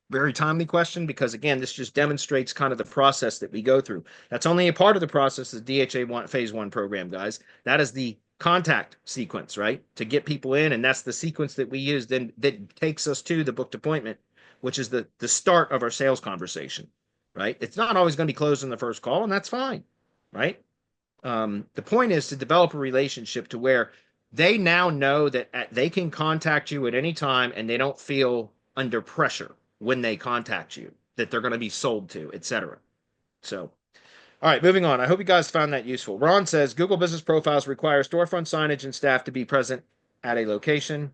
very timely question because again, this just demonstrates kind of the process that we go through. That's only a part of the process, the DHA phase 1 program, guys. That is the contact sequence, right? To get people in, and that's the sequence that we use then that takes us to the booked appointment, which is the start of our sales conversation, right? It's not always going to be closed in the first call, and that's fine, right? The point is to develop a relationship to where they now know that they can contact you at any time and they don't feel under pressure when they contact you, that they're going to be sold to, etc. So, all right, moving on. I hope you guys found that useful. Ron says Google Business Profiles require storefront signage and staff to be present at a location.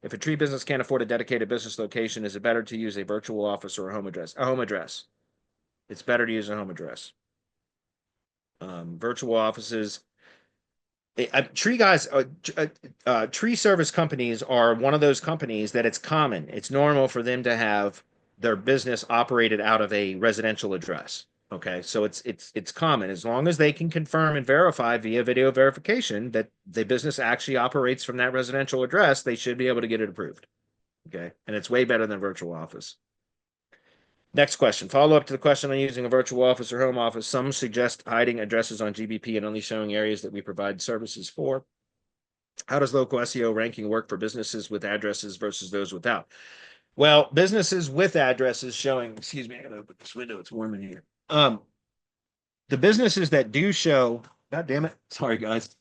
If a tree business can't afford a dedicated business location, is it better to use a virtual office or a home address? A home address. It's better to use a home address. Virtual offices. Tree guys, tree service companies are one of those companies that it's common. It's normal for them to have their business operated out of a residential address. Okay, so it's common as long as they can confirm and verify via video verification that the business actually operates from that residential address. They should be able to get it approved. Okay, and it's way better than virtual office. Next question. Follow up to the question on using a virtual office or home office. Some suggest hiding addresses on GBP and only showing areas that we provide services for. How does local SEO ranking work for businesses with addresses versus those without? Well, businesses with addresses showing, excuse me, I gotta open this window. It's warm in here. The businesses that do show, God damn it, sorry guys,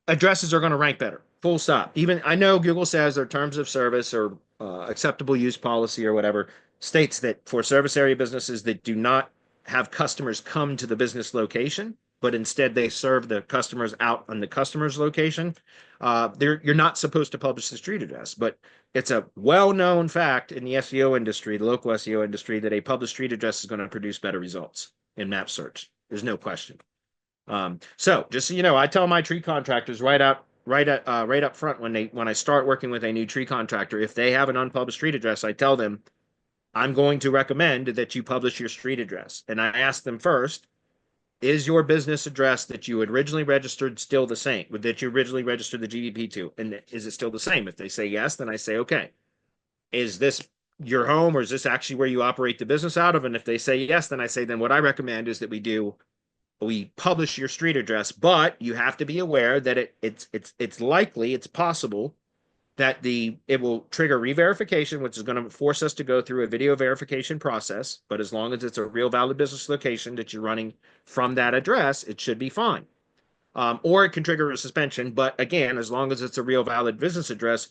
addresses are going to rank better. Full stop. Even I know Google says their terms of service or acceptable use policy or whatever states that for service area businesses that do not have customers come to the business location, but instead they serve the customers out on the customer's location, you're not supposed to publish the street address. But it's a well-known fact in the SEO industry, the local SEO industry, that a published street address is going to produce better results in map search. There's no question. So just so you know, I tell my tree contractors right up front when I start working with a new tree contractor, if they have an unpublished street address, I tell them I'm going to recommend that you publish your street address. And I ask them first, is your business address that you originally registered still the same, that you originally registered the GDP to? And is it still the same? If they say yes, then I say, okay, is this your home or is this actually where you operate the business out of? And if they say yes, then I say, then what I recommend is that we publish your street address, but you have to be aware that it's likely, it's possible that it will trigger re-verification, which is going to force us to go through a video verification process. But as long as it's a real valid business location that you're running from that address, it should be fine. Or it can trigger a suspension. But again, as long as it's a real valid business address,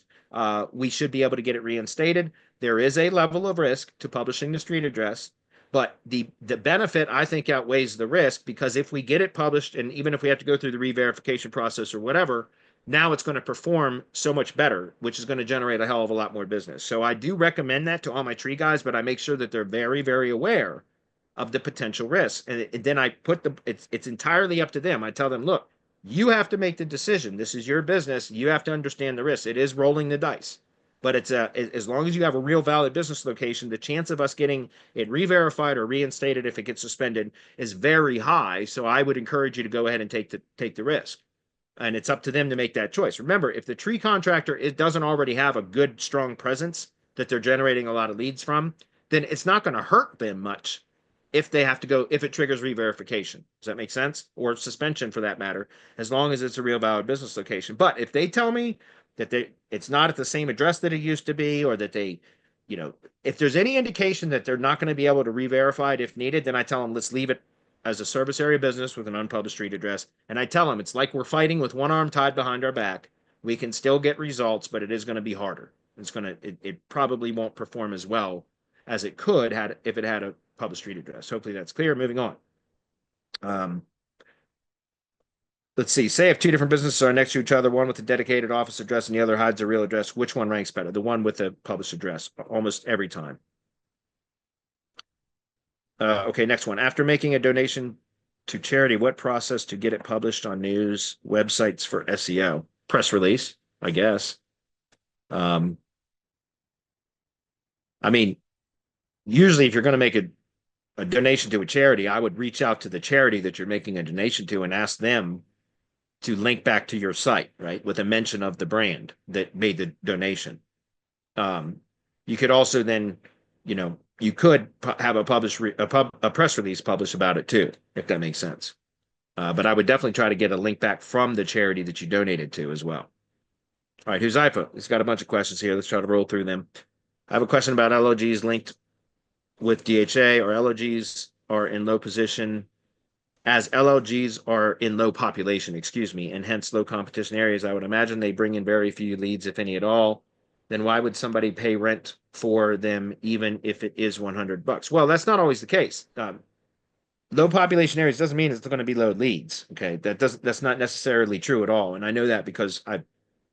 we should be able to get it reinstated. There is a level of risk to publishing the street address. But the benefit, I think, outweighs the risk, because if we get it published, and even if we have to go through the re-verification process or whatever, now it's going to perform so much better, which is going to generate a hell of a lot more business. So I do recommend that to all my tree guys, but I make sure that they're very, very aware of the potential risks. And then I put it's entirely up to them. I tell them, look, you have to make the decision. This is your business. You have to understand the risks. It is rolling the dice. But as long as you have a real valid business location, the chance of us getting it re-verified or reinstated if it gets suspended is very high. So I would encourage you to go ahead and take the risk. And it's up to them to make that choice. Remember, if the tree contractor doesn't already have a good, strong presence that they're generating a lot of leads from, then it's not going to hurt them much if they have to go, if it triggers re-verification. Does that make sense? Or suspension for that matter, as long as it's a real valid business location. But if they tell me that it's not at the same address that it used to be, or that if there's any indication that they're not going to be able to re-verify it if needed, then I tell them, let's leave it as a service area business with an unpublished street address. And I tell them, it's like we're fighting with one arm tied behind our back. We can still get results, but it is going to be harder. It probably won't perform as well as it could if it had a published street address. Hopefully that's clear. Moving on. Let's see. Say if two different businesses are next to each other, one with a dedicated office address and the other hides a real address, which one ranks better? The one with the published address, almost every time. Okay, next one. After making a donation to charity, what process to get it published on news websites for SEO? Press release, I guess. I mean, usually if you're going to make a donation to a charity, I would reach out to the charity that you're making a donation to and ask them to link back to your site, right, with a mention of the brand that made the donation. You could also then, you could have a press release published about it too, if that makes sense. But I would definitely try to get a link back from the charity that you donated to as well. All right, who's IFA? He's got a bunch of questions here. Let's try to roll through them. I have a question about LOGs linked with DHA, or LOGs are in low position, as LLGs are in low population, and hence low competition areas. I would imagine they bring in very few leads, if any at all. Then why would somebody pay rent for them, even if it is $100? Well, that's not always the case. Low population areas doesn't mean it's going to be low leads. Okay, that's not necessarily true at all. And I know that because I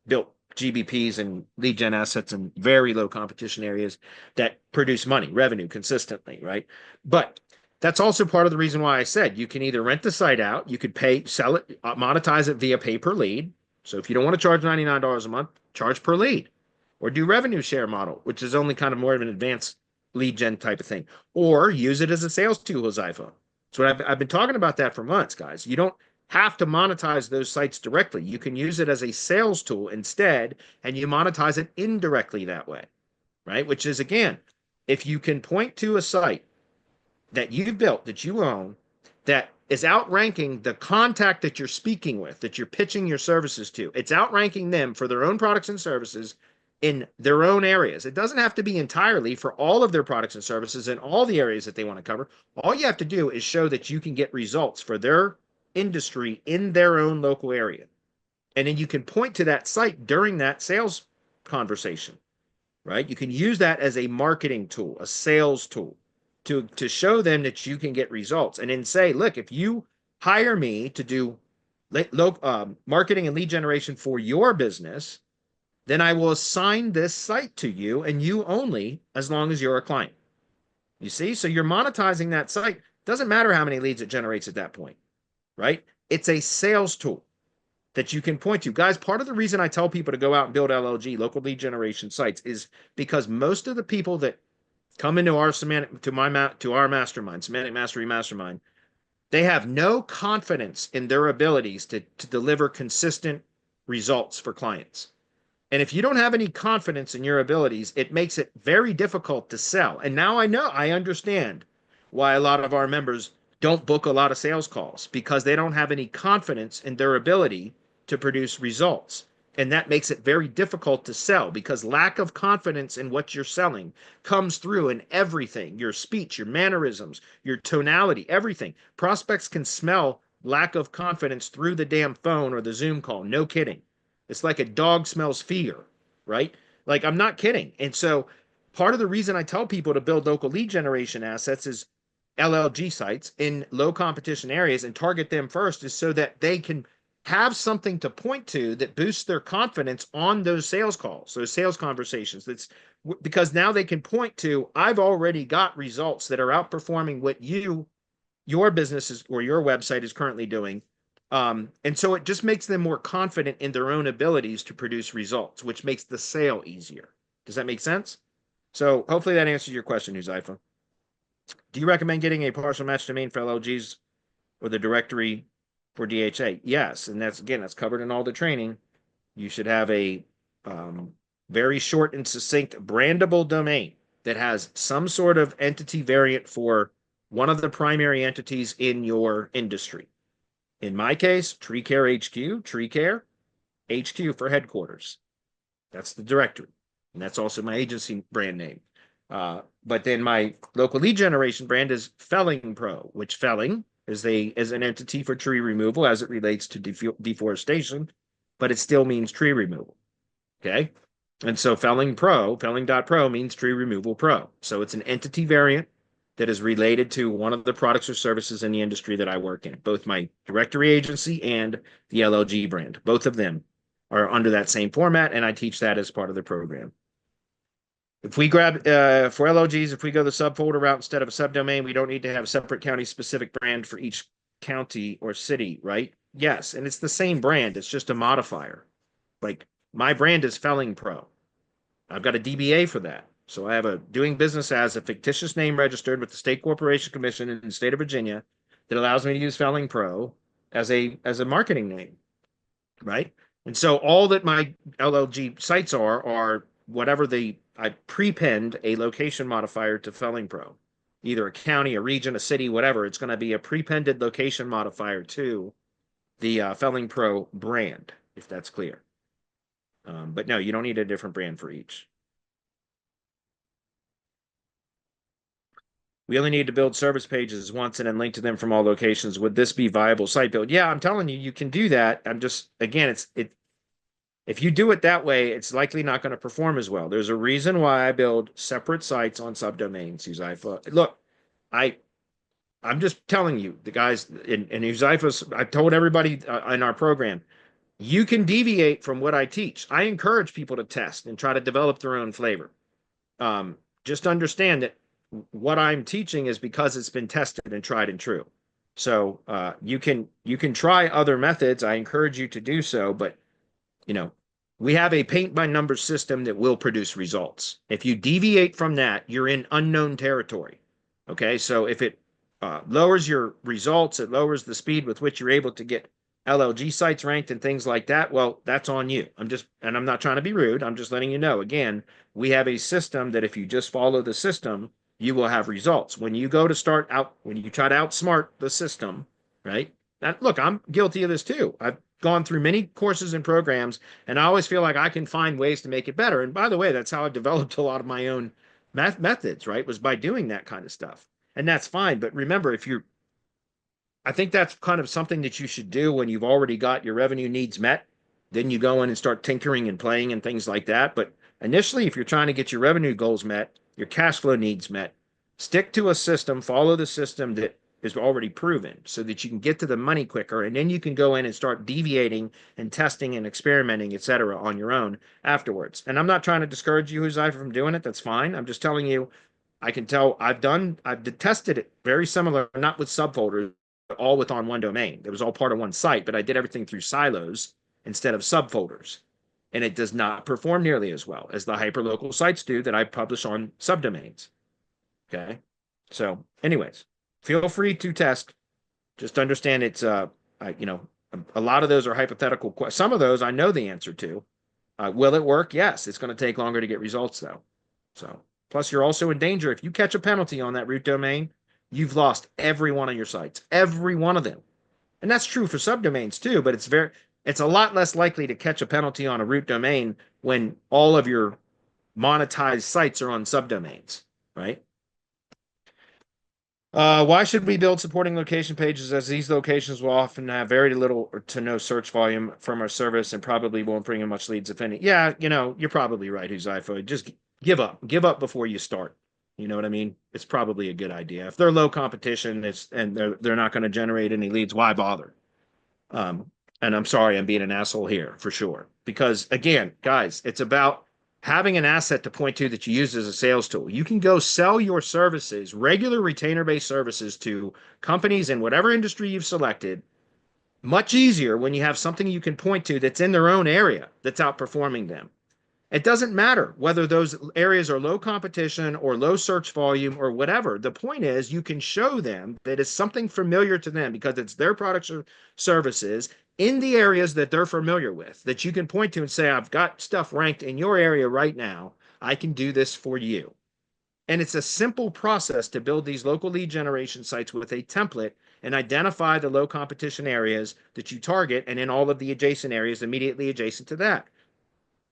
built GBPs and lead gen assets in very low competition areas that produce money, revenue consistently, right? But that's also part of the reason why I said you can either rent the site out, you could sell it, monetize it via pay per lead. So if you don't want to charge $99 a month, charge per lead, or do revenue share model, which is only kind of more of an advanced lead gen type of thing, or use it as a sales tool as iPhone. So I've been talking about that for months, guys. You don't have to monetize those sites directly. You can use it as a sales tool instead, and you monetize it indirectly that way, right? Which is, again, if you can point to a site that you've built, that you own, that is outranking the contact that you're speaking with, that you're pitching your services to, it's outranking them for their own products and services in their own areas. It doesn't have to be entirely for all of their products and services in all the areas that they want to cover. All you have to do is show that you can get results for their industry in their own local area. And then you can point to that site during that sales conversation, right? You can use that as a marketing tool, a sales tool, to show them that you can get results. And then say, look, if you hire me to do marketing and lead generation for your business, then I will assign this site to you and you only, as long as you're a client. You see? So you're monetizing that site. Doesn't matter how many leads it generates at that point, right? It's a sales tool that you can point to. Guys, part of the reason I tell people to go out and build LLG, local lead generation sites, is because most of the people that come into our mastermind, Semantic Mastery Mastermind, they have no confidence in their abilities to deliver consistent results for clients. And if you don't have any confidence in your abilities, it makes it very difficult to sell. And now I understand why a lot of our members don't book a lot of sales calls, because they don't have any confidence in their ability to produce results. And that makes it very difficult to sell, because lack of confidence in what you're selling comes through in everything: your speech, your mannerisms, your tonality, everything. Prospects can smell lack of confidence through the damn phone or the Zoom call. No kidding. It's like a dog smells fear, right? Like, I'm not kidding. And so part of the reason I tell people to build local lead generation assets is LLG sites in low competition areas and target them first is so that they can have something to point to that boosts their confidence on those sales calls, those sales conversations. That's because now they can point to, I've already got results that are outperforming what your business is or your website is currently doing. And so it just makes them more confident in their own abilities to produce results, which makes the sale easier. Does that make sense? So hopefully that answers your question, Huzaifa. Do you recommend getting a partial match domain for LLGs or the directory for DHA? Yes, and that's covered in all the training. You should have a very short and succinct brandable domain that has some sort of entity variant for one of the primary entities in your industry. In my case, Tree Care HQ, Tree Care HQ for headquarters. That's the directory, and that's also my agency brand name. But then my local lead generation brand is Felling Pro, which Felling is an entity for tree removal as it relates to deforestation, but it still means tree removal. Okay. And so Felling.pro means tree removal pro. So it's an entity variant that is related to one of the products or services in the industry that I work in, both my directory agency and the LLG brand. Both of them are under that same format, and I teach that as part of the program. If we grab, for LLGs, if we go the subfolder route instead of a subdomain, we don't need to have a separate county-specific brand for each county or city, right? Yes, and it's the same brand. It's just a modifier. Like, my brand is Felling Pro. I've got a DBA for that. So I have a doing business as a fictitious name registered with the State Corporation Commission in the state of Virginia that allows me to use Felling Pro as a marketing name, right? And so all that my LLG sites are whatever I prepend a location modifier to Felling Pro, either a county, a region, a city, whatever. It's going to be a prepended location modifier to the Felling Pro brand, if that's clear. But no, you don't need a different brand for each. We only need to build service pages once and then link to them from all locations. Would this be viable site build? Yeah, I'm telling you, you can do that. I'm just, again, if you do it that way, it's likely not going to perform as well. There's a reason why I build separate sites on subdomains, Huzaifa. Look, I'm just telling you, the guys in Huzaifa's, I've told everybody in our program, you can deviate from what I teach. I encourage people to test and try to develop their own flavor. Just understand that what I'm teaching is because it's been tested and tried and true. So you can try other methods. I encourage you to do so, but we have a paint by numbers system that will produce results. If you deviate from that, you're in unknown territory. Okay, so if it lowers your results, it lowers the speed with which you're able to get LLG sites ranked and things like that, well, that's on you. I'm not trying to be rude. I'm just letting you know, again, we have a system that if you just follow the system, you will have results. When you try to outsmart the system, right? Now, look, I'm guilty of this too. I've gone through many courses and programs, and I always feel like I can find ways to make it better. And by the way, that's how I developed a lot of my own methods, right? Was by doing that kind of stuff. And that's fine. But remember, I think that's kind of something that you should do when you've already got your revenue needs met. Then you go in and start tinkering and playing and things like that. But initially, if you're trying to get your revenue goals met, your cash flow needs met, stick to a system, follow the system that is already proven so that you can get to the money quicker. And then you can go in and start deviating and testing and experimenting, et cetera, on your own afterwards. And I'm not trying to discourage you, Huzaifa, from doing it. That's fine. I'm just telling you, I can tell I've tested it very similar, not with subfolders, all on one domain. It was all part of one site, but I did everything through silos instead of subfolders. And it does not perform nearly as well as the hyperlocal sites do that I publish on subdomains. Okay. So anyways, feel free to test. Just understand it's, a lot of those are hypothetical questions. Some of those I know the answer to. Will it work? Yes. It's going to take longer to get results though. So plus you're also in danger. If you catch a penalty on that root domain, you've lost every one of your sites, every one of them. And that's true for subdomains too, but it's a lot less likely to catch a penalty on a root domain when all of your monetized sites are on subdomains, right? Why should we build supporting location pages, as these locations will often have very little or to no search volume from our service and probably won't bring in much leads, if any? Yeah, you're probably right, Huzaifa. Just give up before you start. You know what I mean? It's probably a good idea. If they're low competition, and they're not going to generate any leads, why bother? And I'm sorry, I'm being an asshole here for sure. Because again, guys, it's about having an asset to point to that you use as a sales tool. You can go sell your services, regular retainer-based services, to companies in whatever industry you've selected much easier when you have something you can point to that's in their own area that's outperforming them. It doesn't matter whether those areas are low competition or low search volume or whatever. The point is you can show them that it's something familiar to them because it's their products or services in the areas that they're familiar with, that you can point to and say, I've got stuff ranked in your area right now. I can do this for you. And it's a simple process to build these local lead generation sites with a template and identify the low competition areas that you target and in all of the adjacent areas immediately adjacent to that.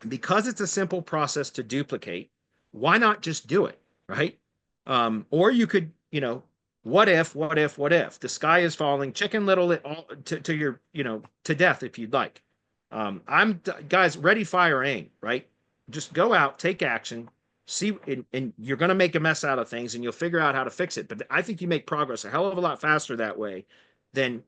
Because it's a simple process to duplicate, why not just do it, right? Or you could, what if the sky is falling, chicken little it all to your, to death if you'd like. Guys, ready, fire, aim, right? Just go out, take action, see, and you're going to make a mess out of things and you'll figure out how to fix it. But I think you make progress a hell of a lot faster that way than,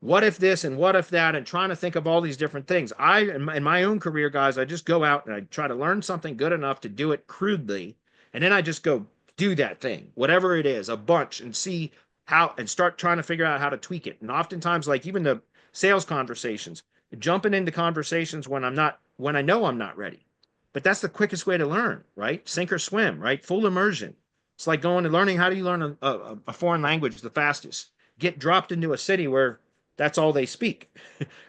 what if this and what if that, and trying to think of all these different things. In my own career, guys, I just go out and I try to learn something good enough to do it crudely. And then I just go do that thing, whatever it is, a bunch, and see how, and start trying to figure out how to tweak it. And oftentimes, like even the sales conversations, jumping into conversations when I know I'm not ready. But that's the quickest way to learn, right? Sink or swim, right? Full immersion. It's like going and learning, how do you learn a foreign language the fastest? Get dropped into a city where that's all they speak.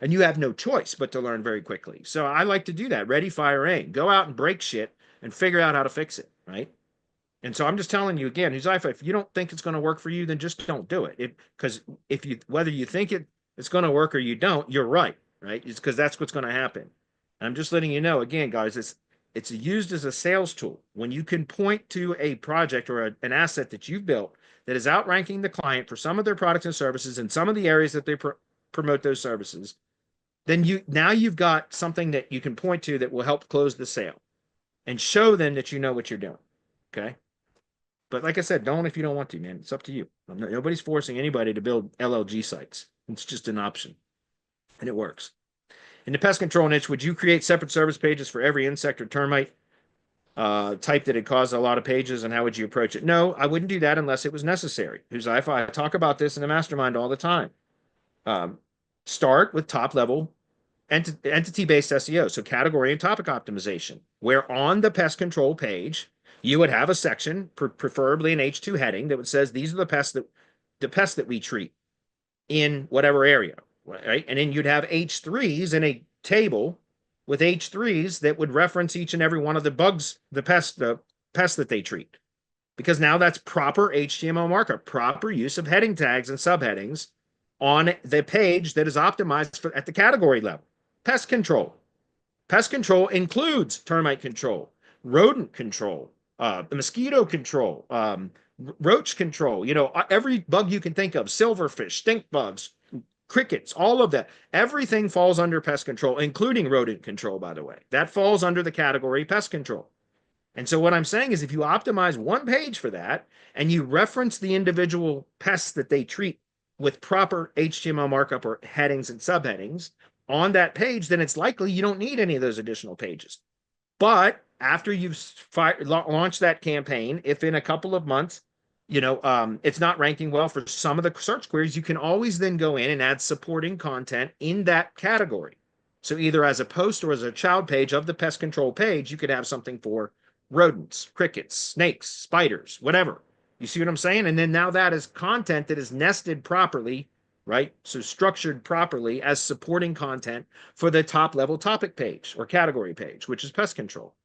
And you have no choice but to learn very quickly. So I like to do that. Ready, fire, aim. Go out and break shit and figure out how to fix it, right? And so I'm just telling you again, Huzaifa, if you don't think it's going to work for you, then just don't do it. Because whether you think it's going to work or you don't, you're right? It's because that's what's going to happen. And I'm just letting you know, again, guys, it's used as a sales tool. When you can point to a project or an asset that you've built that is outranking the client for some of their products and services in some of the areas that they promote those services, then you've got something that you can point to that will help close the sale and show them that you know what you're doing. Okay. But like I said, don't if you don't want to, man. It's up to you. Nobody's forcing anybody to build LLG sites. It's just an option. And it works. In the pest control niche, would you create separate service pages for every insect or termite type that had caused a lot of pages, and how would you approach it? No, I wouldn't do that unless it was necessary. I talk about this in the mastermind all the time. Start with top level entity-based SEO, so category and topic optimization, where on the pest control page, you would have a section, preferably an H2 heading, that would says these are the pests that we treat in whatever area, right? And then you'd have H3s in a table with H3s that would reference each and every one of the bugs, the pests that they treat. Because now that's proper HTML markup, proper use of heading tags and subheadings on the page that is optimized at the category level. Pest control. Pest control includes termite control, rodent control, mosquito control, roach control, every bug you can think of, silverfish, stink bugs, crickets, all of that. Everything falls under pest control, including rodent control, by the way. That falls under the category pest control. And so what I'm saying is if you optimize one page for that and you reference the individual pests that they treat with proper HTML markup or headings and subheadings on that page, then it's likely you don't need any of those additional pages. But after you've launched that campaign, if in a couple of months, it's not ranking well for some of the search queries, you can always then go in and add supporting content in that category. So either as a post or as a child page of the pest control page, you could have something for rodents, crickets, snakes, spiders, whatever. You see what I'm saying? And then now that is content that is nested properly, right? So structured properly as supporting content for the top level topic page or category page, which is pest control.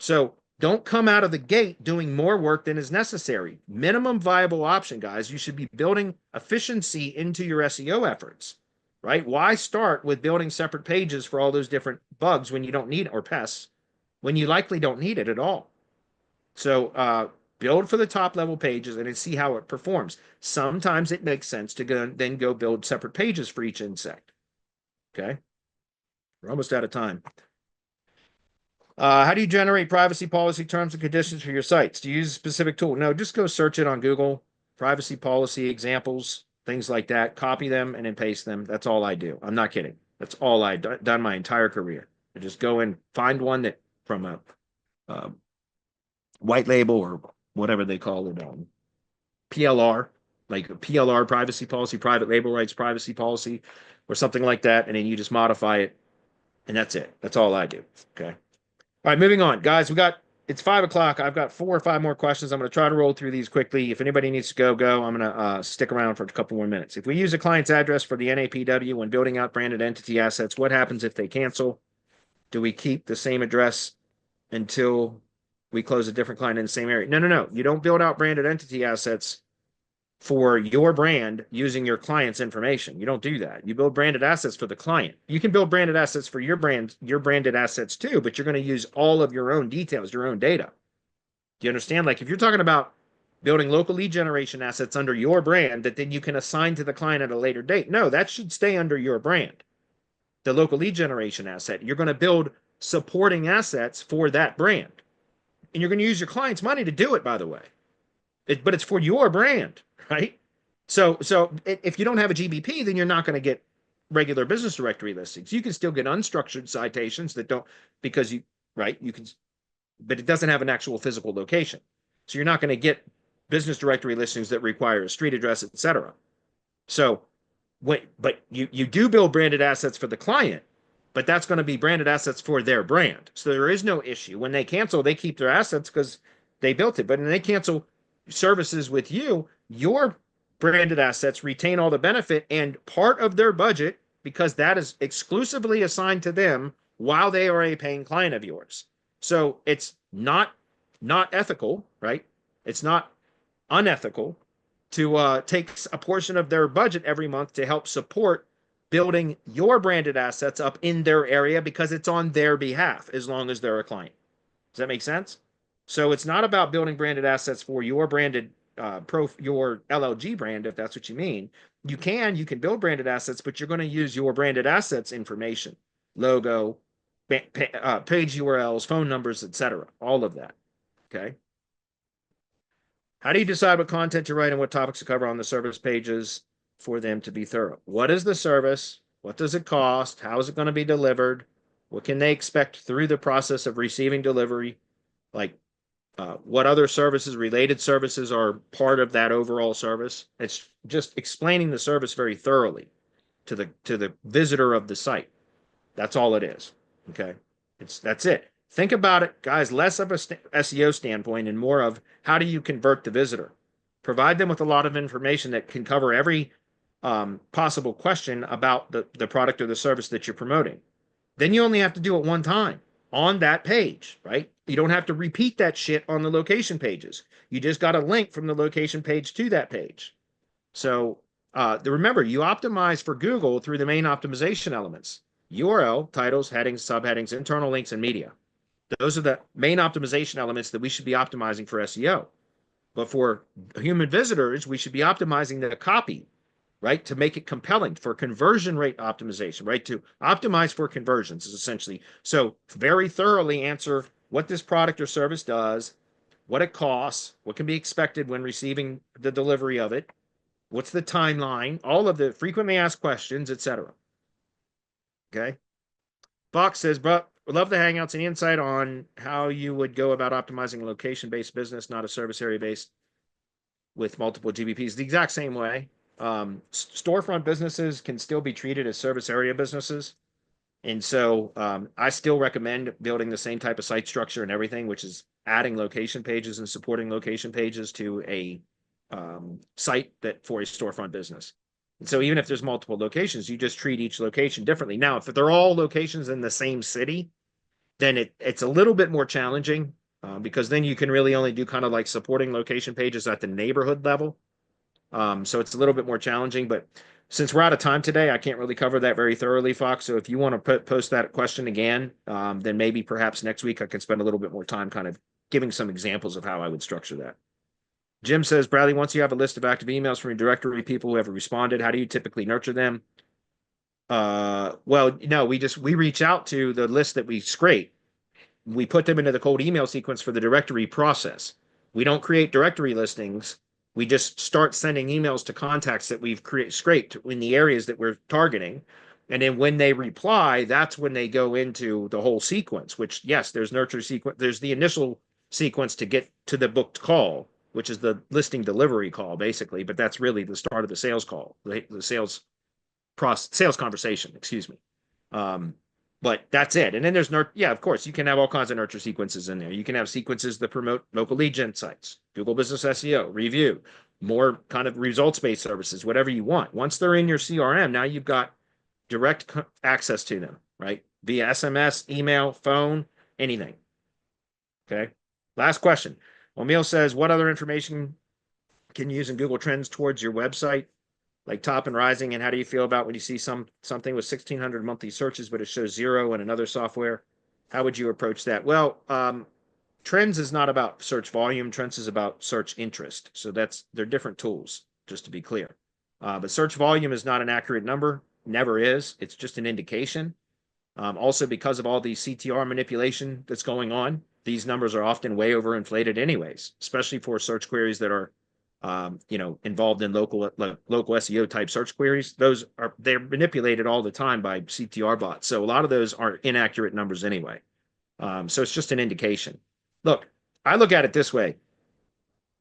So don't come out of the gate doing more work than is necessary. Minimum viable option, guys. You should be building efficiency into your SEO efforts, right? Why start with building separate pages for all those different bugs when you don't need, or pests, when you likely don't need it at all? So build for the top level pages and then see how it performs. Sometimes it makes sense to then go build separate pages for each insect. Okay. We're almost out of time. How do you generate privacy policy terms and conditions for your sites? Do you use a specific tool? No, just go search it on Google, privacy policy examples, things like that. Copy them and then paste them. That's all I do. I'm not kidding. That's all I've done my entire career. I just go and find one that from a uh, white label or whatever they call it, PLR, like a PLR privacy policy, private label rights privacy policy, or something like that, and then you just modify it, and that's it. That's all I do. Okay. All right, moving on, guys. It's 5 o'clock. I've got 4 or 5 more questions. I'm going to try to roll through these quickly. If anybody needs to go. I'm going to stick around for a couple more minutes. If we use a client's address for the NAPW when building out branded entity assets, what happens if they cancel? Do we keep the same address until we close a different client in the same area? No. You don't build out branded entity assets for your brand using your client's information. You don't do that. You build branded assets for the client. You can build branded assets for your brand, your branded assets too, but you're going to use all of your own details, your own data. Do you understand? Like if you're talking about building local lead generation assets under your brand that then you can assign to the client at a later date, no, that should stay under your brand. The local lead generation asset, you're going to build supporting assets for that brand. And you're going to use your client's money to do it, by the way. But it's for your brand, right? So if you don't have a GBP, then you're not going to get regular business directory listings. You can still get unstructured citations that don't, because you can, but it doesn't have an actual physical location. So you're not going to get business directory listings that require a street address, etc. So but you do build branded assets for the client, but that's going to be branded assets for their brand. So there is no issue. When they cancel, they keep their assets because they built it. But when they cancel services with you, your branded assets retain all the benefit and part of their budget because that is exclusively assigned to them while they are a paying client of yours. So it's not ethical, right? It's not unethical to take a portion of their budget every month to help support building your branded assets up in their area because it's on their behalf as long as they're a client. Does that make sense? So it's not about building branded assets for your branded your LLG brand, if that's what you mean. You can build branded assets, but you're going to use your branded assets information, logo, page URLs, phone numbers, etc. All of that. Okay. How do you decide what content to write and what topics to cover on the service pages for them to be thorough? What is the service? What does it cost? How is it going to be delivered? What can they expect through the process of receiving delivery? Like what other services, related services are part of that overall service? It's just explaining the service very thoroughly to the visitor of the site. That's all it is. Okay. That's it. Think about it, guys, less of a SEO standpoint and more of how do you convert the visitor? Provide them with a lot of information that can cover every possible question about the product or the service that you're promoting. Then you only have to do it one time on that page, right? You don't have to repeat that shit on the location pages. You just got a link from the location page to that page. So remember, you optimize for Google through the main optimization elements: URL, titles, headings, subheadings, internal links, and media. Those are the main optimization elements that we should be optimizing for SEO. But for human visitors, we should be optimizing the copy, right? To make it compelling for conversion rate optimization, right? To optimize for conversions is essentially. So very thoroughly answer what this product or service does, what it costs, what can be expected when receiving the delivery of it, what's the timeline, all of the frequently asked questions, etc. Okay. Fox says, but would love the Hangouts and insight on how you would go about optimizing a location-based business, not a service area-based with multiple GBPs. The exact same way. Storefront businesses can still be treated as service area businesses. And so I still recommend building the same type of site structure and everything, which is adding location pages and supporting location pages to a site that for a storefront business. And so even if there's multiple locations, you just treat each location differently. Now, if they're all locations in the same city, then it's a little bit more challenging because then you can really only do kind of like supporting location pages at the neighborhood level. So it's a little bit more challenging, but since we're out of time today, I can't really cover that very thoroughly, Fox. So if you want to post that question again, then maybe perhaps next week I can spend a little bit more time kind of giving some examples of how I would structure that. Jim says, Bradley, once you have a list of active emails from your directory, people who have responded, how do you typically nurture them? Well, no, we reach out to the list that we scrape we put them into the cold email sequence for the directory process. We don't create directory listings. We just start sending emails to contacts that we've scraped in the areas that we're targeting. And then when they reply, that's when they go into the whole sequence, which, yes, there's nurture sequence. There's the initial sequence to get to the booked call, which is the listing delivery call, basically. But that's really the start of the sales call, the sales conversation, excuse me. But that's it. And then there's yeah, of course, you can have all kinds of nurture sequences in there. You can have sequences that promote local lead gen sites, Google Business SEO, review, more kind of results-based services, whatever you want. Once they're in your CRM, now you've got direct access to them, right? Via SMS, email, phone, anything. Okay. Last question. O'Meal says, what other information can you use in Google Trends towards your website? Like top and rising, and how do you feel about when you see something with 1,600 monthly searches, but it shows 0 in another software? How would you approach that? Well, Trends is not about search volume. Trends is about search interest. So they're different tools, just to be clear. But search volume is not an accurate number. Never is. It's just an indication. Also, because of all the CTR manipulation that's going on, these numbers are often way overinflated anyways, especially for search queries that are involved in local SEO type search queries. They're manipulated all the time by CTR bots. So a lot of those are inaccurate numbers anyway. So it's just an indication. Look, I look at it this way.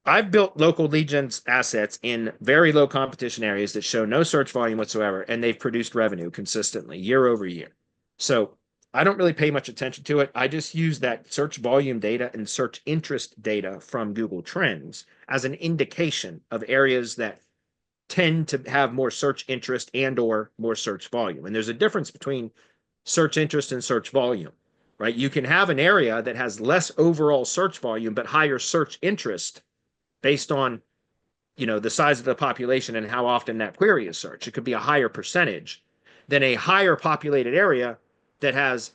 I've built local lead gen assets in very low competition areas that show no search volume whatsoever, and they've produced revenue consistently year over year. So I don't really pay much attention to it. I just use that search volume data and search interest data from Google Trends as an indication of areas that tend to have more search interest and or more search volume. And there's a difference between search interest and search volume, right? You can have an area that has less overall search volume, but higher search interest based on, the size of the population and how often that query is searched. It could be a higher percentage than a higher populated area that has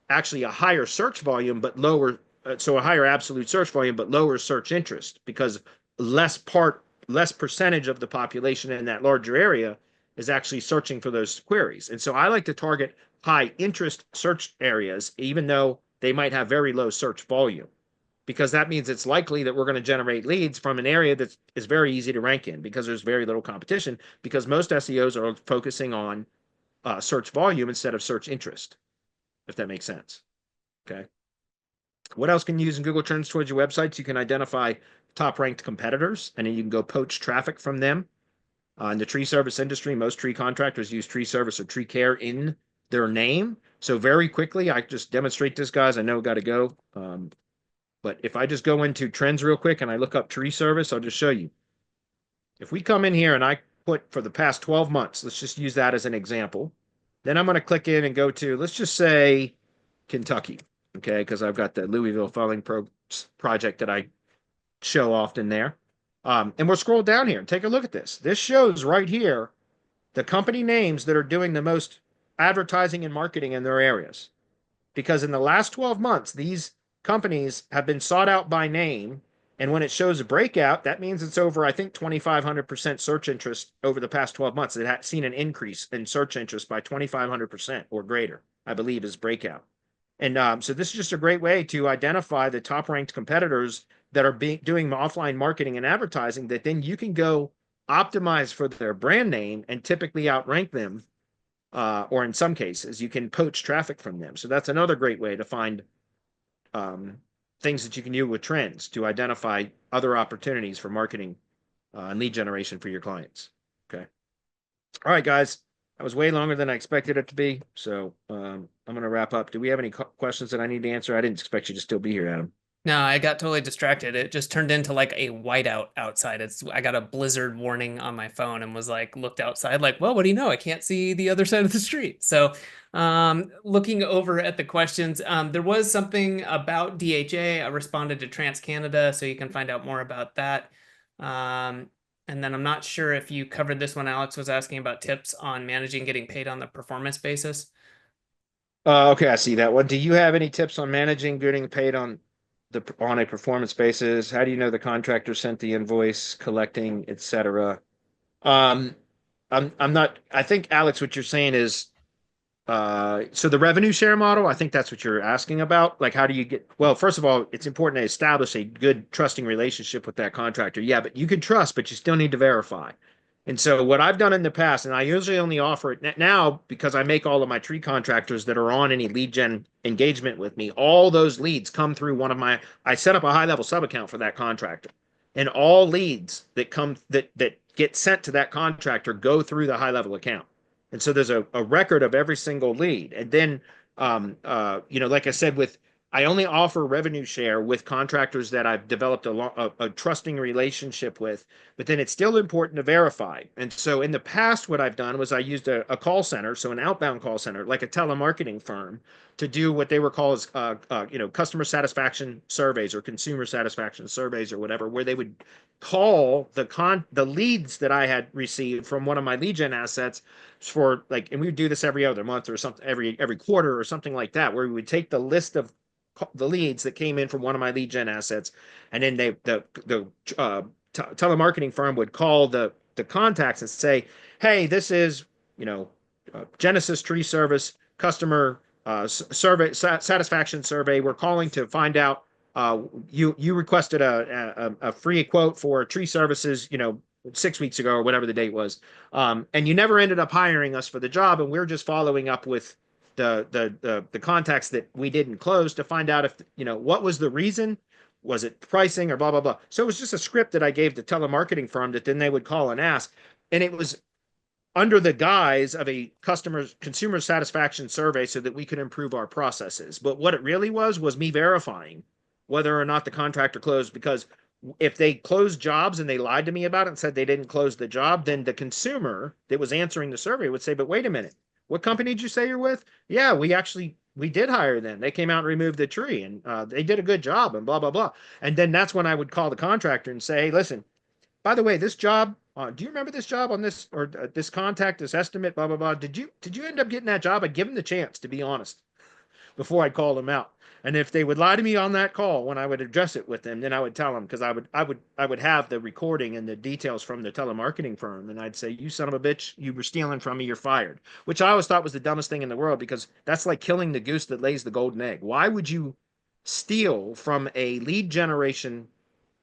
actually a higher search volume, but lower, so a higher absolute search volume, but lower search interest because less percentage of the population in that larger area is actually searching for those queries. And so I like to target high interest search areas, even though they might have very low search volume, because that means it's likely that we're going to generate leads from an area that is very easy to rank in because there's very little competition, because most SEOs are focusing on search volume instead of search interest, if that makes sense. Okay. What else can you use in Google Trends towards your websites? You can identify top ranked competitors, and then you can go poach traffic from them. In the tree service industry, most tree contractors use tree service or tree care in their name. So very quickly, I just demonstrate this, guys. I know I've got to go. But if I just go into trends real quick and I look up tree service, I'll just show you. If we come in here and I put for the past 12 months, let's just use that as an example. Then I'm going to click in and go to, let's just say Kentucky, okay? Because I've got the Louisville Felling project that I show often there. And we'll scroll down here and take a look at this. This shows right here the company names that are doing the most advertising and marketing in their areas. Because in the last 12 months, these companies have been sought out by name. And when it shows a breakout, that means it's over, I think, 2,500% search interest over the past 12 months. It had seen an increase in search interest by 2,500% or greater, I believe, is breakout. And so this is just a great way to identify the top ranked competitors that are doing offline marketing and advertising that then you can go optimize for their brand name and typically outrank them. Or in some cases, you can poach traffic from them. So that's another great way to find things that you can do with trends to identify other opportunities for marketing and lead generation for your clients. Okay. All right, guys. That was way longer than I expected it to be. So I'm going to wrap up. Do we have any questions that I need to answer? I didn't expect you to still be here, Adam. No, I got totally distracted. It just turned into like a whiteout outside. I got a blizzard warning on my phone and was like, looked outside like, well, what do you know? I can't see the other side of the street. So looking over at the questions, there was something about DHA. I responded to TransCanada, so you can find out more about that. And then I'm not sure if you covered this one. Alex was asking about tips on managing getting paid on the performance basis. Okay, I see that one. Do you have any tips on managing getting paid on a performance basis? How do you know the contractor sent the invoice, collecting, etc.? I'm not. I think, Alex, what you're saying is So the revenue share model, I think that's what you're asking about. Like, how do you get, well, first of all, it's important to establish a good trusting relationship with that contractor. Yeah, but you can trust, but you still need to verify. And so what I've done in the past, and I usually only offer it now because I make all of my tree contractors that are on any lead gen engagement with me, all those leads come through one of my, I set up a high level sub account for that contractor. And all leads that come that get sent to that contractor go through the high level account. And so there's a record of every single lead. And then, like I said, I only offer revenue share with contractors that I've developed a trusting relationship with, but then it's still important to verify. And so in the past, what I've done was I used a call center, so an outbound call center, like a telemarketing firm, to do what they were called as, customer satisfaction surveys or consumer satisfaction surveys or whatever, where they would call the leads that I had received from one of my lead gen assets for like, and we would do this every other month or something, every quarter or something like that, where we would take the list of the leads that came in from one of my lead gen assets, and then telemarketing firm would call the contacts and say, "Hey, this is Genesis Tree Service customer survey satisfaction survey. We're calling to find out you requested a free quote for tree services, 6 weeks ago or whatever the date was, and you never ended up hiring us for the job, and we're just following up with the contacts that we didn't close to find out if what was the reason. Was it pricing or blah blah blah?" So it was just a script that I gave the telemarketing firm that then they would call and ask, and it was under the guise of a consumer satisfaction survey so that we could improve our processes. But what it really was me verifying whether or not the contractor closed, because if they closed jobs and they lied to me about it and said they didn't close the job, then the consumer that was answering the survey would say, "But wait a minute, what company did you say you're with?" "Yeah, we did hire them. They came out and removed the tree, and they did a good job," and blah blah blah. And then that's when I would call the contractor and say, "Hey, listen, by the way, this job, do you remember this job on this, or this contact, this estimate, blah blah blah? Did you end up getting that job?" I'd give them the chance to be honest before I called them out. And if they would lie to me on that call when I would address it with them, then I would tell them, because I would have the recording and the details from the telemarketing firm, and I'd say, "You son of a bitch, you were stealing from me, you're fired." Which I always thought was the dumbest thing in the world, because that's like killing the goose that lays the golden egg. Why would you steal from a lead generation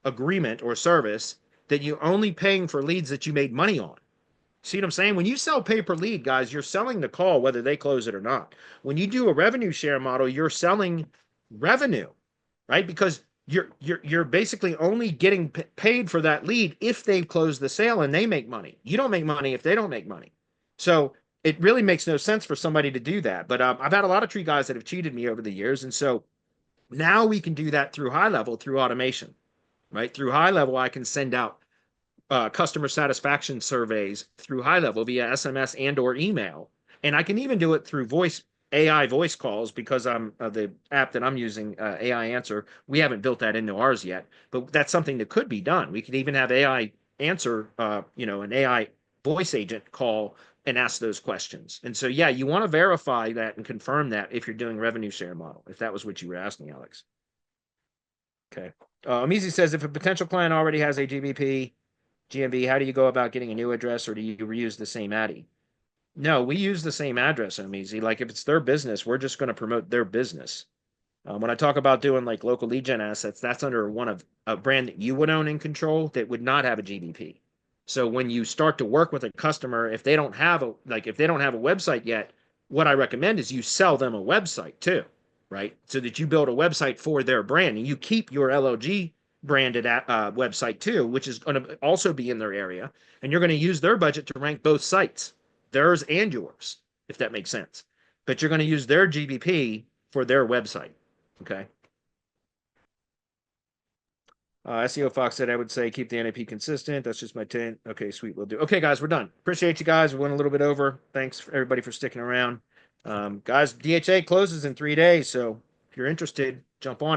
agreement or service that you're only paying for leads that you made money on? See what I'm saying? When you sell pay per lead, guys, you're selling the call whether they close it or not. When you do a revenue share model, you're selling revenue, right? Because you're basically only getting paid for that lead if they close the sale and they make money. You don't make money if they don't make money. So it really makes no sense for somebody to do that. But I've had a lot of tree guys that have cheated me over the years, and so now we can do that through high level, through automation, right? Through high level, I can send out customer satisfaction surveys through high level via SMS and or email. And I can even do it through AI voice calls, because I'm the app that I'm using, AI Answer. We haven't built that into ours yet, but that's something that could be done. We could even have AI Answer, an AI voice agent call and ask those questions. And so, yeah, you want to verify that and confirm that if you're doing revenue share model, if that was what you were asking, Alex. Okay. Amizi says, if a potential client already has a GMV, how do you go about getting a new address, or do you reuse the same ADDI? No, we use the same address, Easy. Like, if it's their business, we're just going to promote their business. When I talk about doing like local lead gen assets, that's under one of a brand that you would own and control that would not have a GBP. So when you start to work with a customer, if they don't have a website yet, what I recommend is you sell them a website too, right? So that you build a website for their brand, and you keep your LOG branded website too, which is going to also be in their area, and you're going to use their budget to rank both sites, theirs and yours, if that makes sense. But you're going to use their GBP for their website. Okay. SEO Fox said, I would say keep the NAP consistent. That's just my 10. Okay, sweet. We'll do. Okay, guys, we're done. Appreciate you guys. We went a little bit over. Thanks for everybody for sticking around. Guys, DHA closes in 3 days. So if you're interested, jump on it.